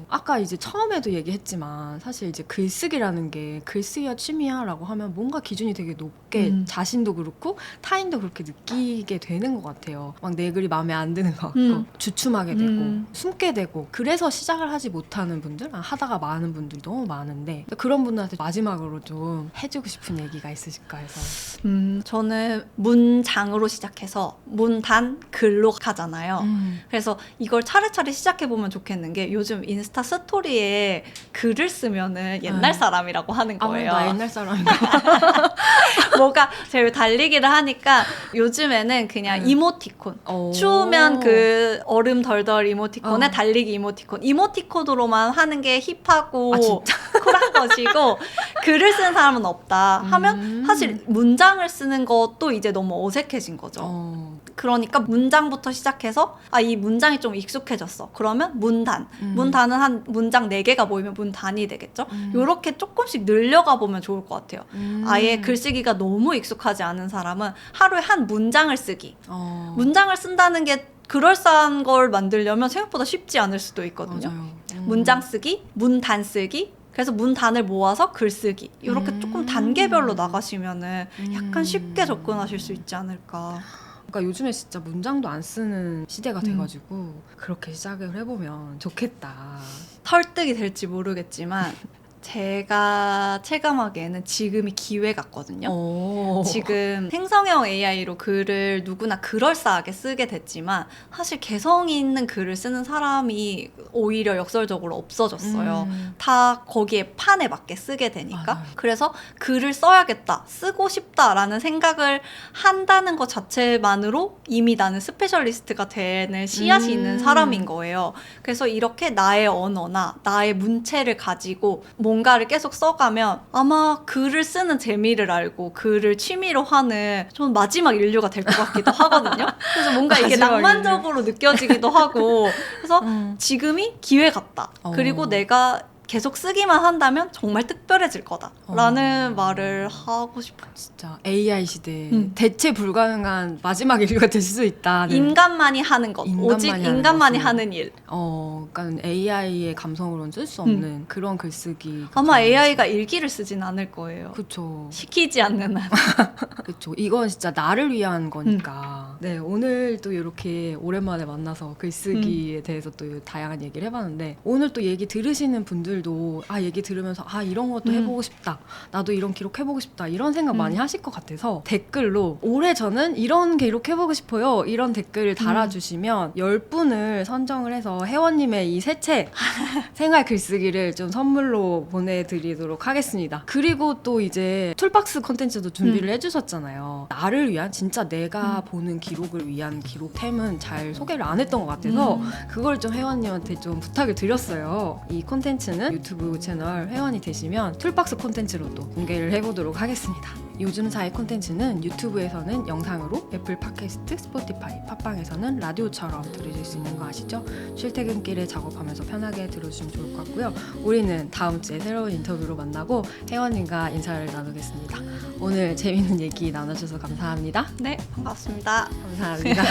아까 이제 처음에도 얘기했지만 사실 이제 글쓰기라는 게 글쓰기가 취미야라고 하면 뭔가 기준이 되게 높게 자신도 그렇고 타인도 그렇게 느끼게 되는 것 같아요. 막 내 글이 마음에 안 드는 것 같고 주춤하게 되고 숨게 되고 그래서 시작을 하지 못하는 분들 하다가 마는 분들이 너무 많은데 그런 분들한테 마지막으로 좀 해주고 싶은 얘기가 있으실까 해서. 저는 문장으로 시작해서 문단 글로 가잖아요. 그래서 이걸 차례차례 시작해보면 좋겠는 게 요즘 인스타 스토리에 글을 쓰면은 옛날 사람이라고 하는 거예요. 나 옛날 사람인가. 뭐가 제가 달리기를 하니까 요즘에는 그냥 이모티콘 추우면 그 얼음 덜덜 이모티콘에 달리기 이모티콘으로만 하는 게 힙하고 쿨한 것이고 글을 쓰는 사람은 없다 하면 사실 문장을 쓰는 것도 이제 너무 어색해진 거죠. 그러니까 문장부터 시작해서 이 문장이 좀 익숙해졌어. 그러면 문단. 문단은 한 문장 4개가 모이면 문단이 되겠죠. 요렇게 조금씩 늘려가 보면 좋을 것 같아요. 아예 글쓰기가 너무 익숙하지 않은 사람은 하루에 한 문장을 쓰기. 문장을 쓴다는 게 그럴싸한 걸 만들려면 생각보다 쉽지 않을 수도 있거든요. 문장 쓰기, 문단 쓰기, 그래서 문단을 모아서 글쓰기 이렇게 조금 단계별로 나가시면은 약간 쉽게 접근하실 수 있지 않을까. 그러니까 요즘에 진짜 문장도 안 쓰는 시대가 돼가지고 그렇게 시작을 해보면 좋겠다. 설득이 될지 모르겠지만 제가 체감하기에는 지금이 기회 같거든요. 지금 생성형 AI로 글을 누구나 그럴싸하게 쓰게 됐지만 사실 개성 있는 글을 쓰는 사람이 오히려 역설적으로 없어졌어요. 다 거기에 판에 맞게 쓰게 되니까. 맞아요. 그래서 글을 써야겠다, 쓰고 싶다라는 생각을 한다는 것 자체만으로 이미 나는 스페셜리스트가 되는 씨앗이 있는 사람인 거예요. 그래서 이렇게 나의 언어나 나의 문체를 가지고 뭔가를 계속 써가면 아마 글을 쓰는 재미를 알고 글을 취미로 하는 좀 마지막 인류가 될 것 같기도 하거든요. 그래서 뭔가 이게 낭만적으로 느껴지기도 하고 그래서 지금이 기회 같다. 그리고 내가 계속 쓰기만 한다면 정말 특별해질 거다라는 말을 하고 싶어요. 진짜 AI 시대 대체 불가능한 마지막 인류가 될 수 있다. 인간만이 하는 것, 오직 인간만이 하는 일. 그러니까 AI의 감성으로는 쓸 수 없는 그런 글쓰기. 아마 AI가 일기를 쓰진 않을 거예요. 그렇죠. 시키지 않는 한. 그렇죠. 이건 진짜 나를 위한 거니까. 네, 오늘 또 이렇게 오랜만에 만나서 글쓰기에 대해서 또 다양한 얘기를 해봤는데 오늘 또 얘기 들으시는 분들도 얘기 들으면서 이런 것도 해보고 싶다. 나도 이런 기록 해보고 싶다. 이런 생각 많이 하실 것 같아서 댓글로 올해 저는 이런 기록 해보고 싶어요. 이런 댓글을 달아주시면 10분을 선정을 해서 혜원님의 이 새 책 생활 글쓰기를 좀 선물로 보내드리도록 하겠습니다. 그리고 또 이제 툴박스 콘텐츠도 준비를 해주셨잖아요. 나를 위한 진짜 내가 보는 기록을 위한 기록템은 잘 소개를 안 했던 것 같아서 그걸 좀 혜원님한테 좀 부탁을 드렸어요. 이 콘텐츠는 유튜브 채널 회원이 되시면 툴박스 콘텐츠로 또 공개를 해보도록 하겠습니다. 요즘 사의 콘텐츠는 유튜브에서는 영상으로, 애플 팟캐스트, 스포티파이, 팟빵에서는 라디오처럼 들으실 수 있는 거 아시죠? 출퇴근길에 작업하면서 편하게 들어주시면 좋을 것 같고요. 우리는 다음 주에 새로운 인터뷰로 만나고 혜원님과 인사를 나누겠습니다. 오늘 재밌는 얘기 나눠주셔서 감사합니다. 네, 반갑습니다. 감사합니다.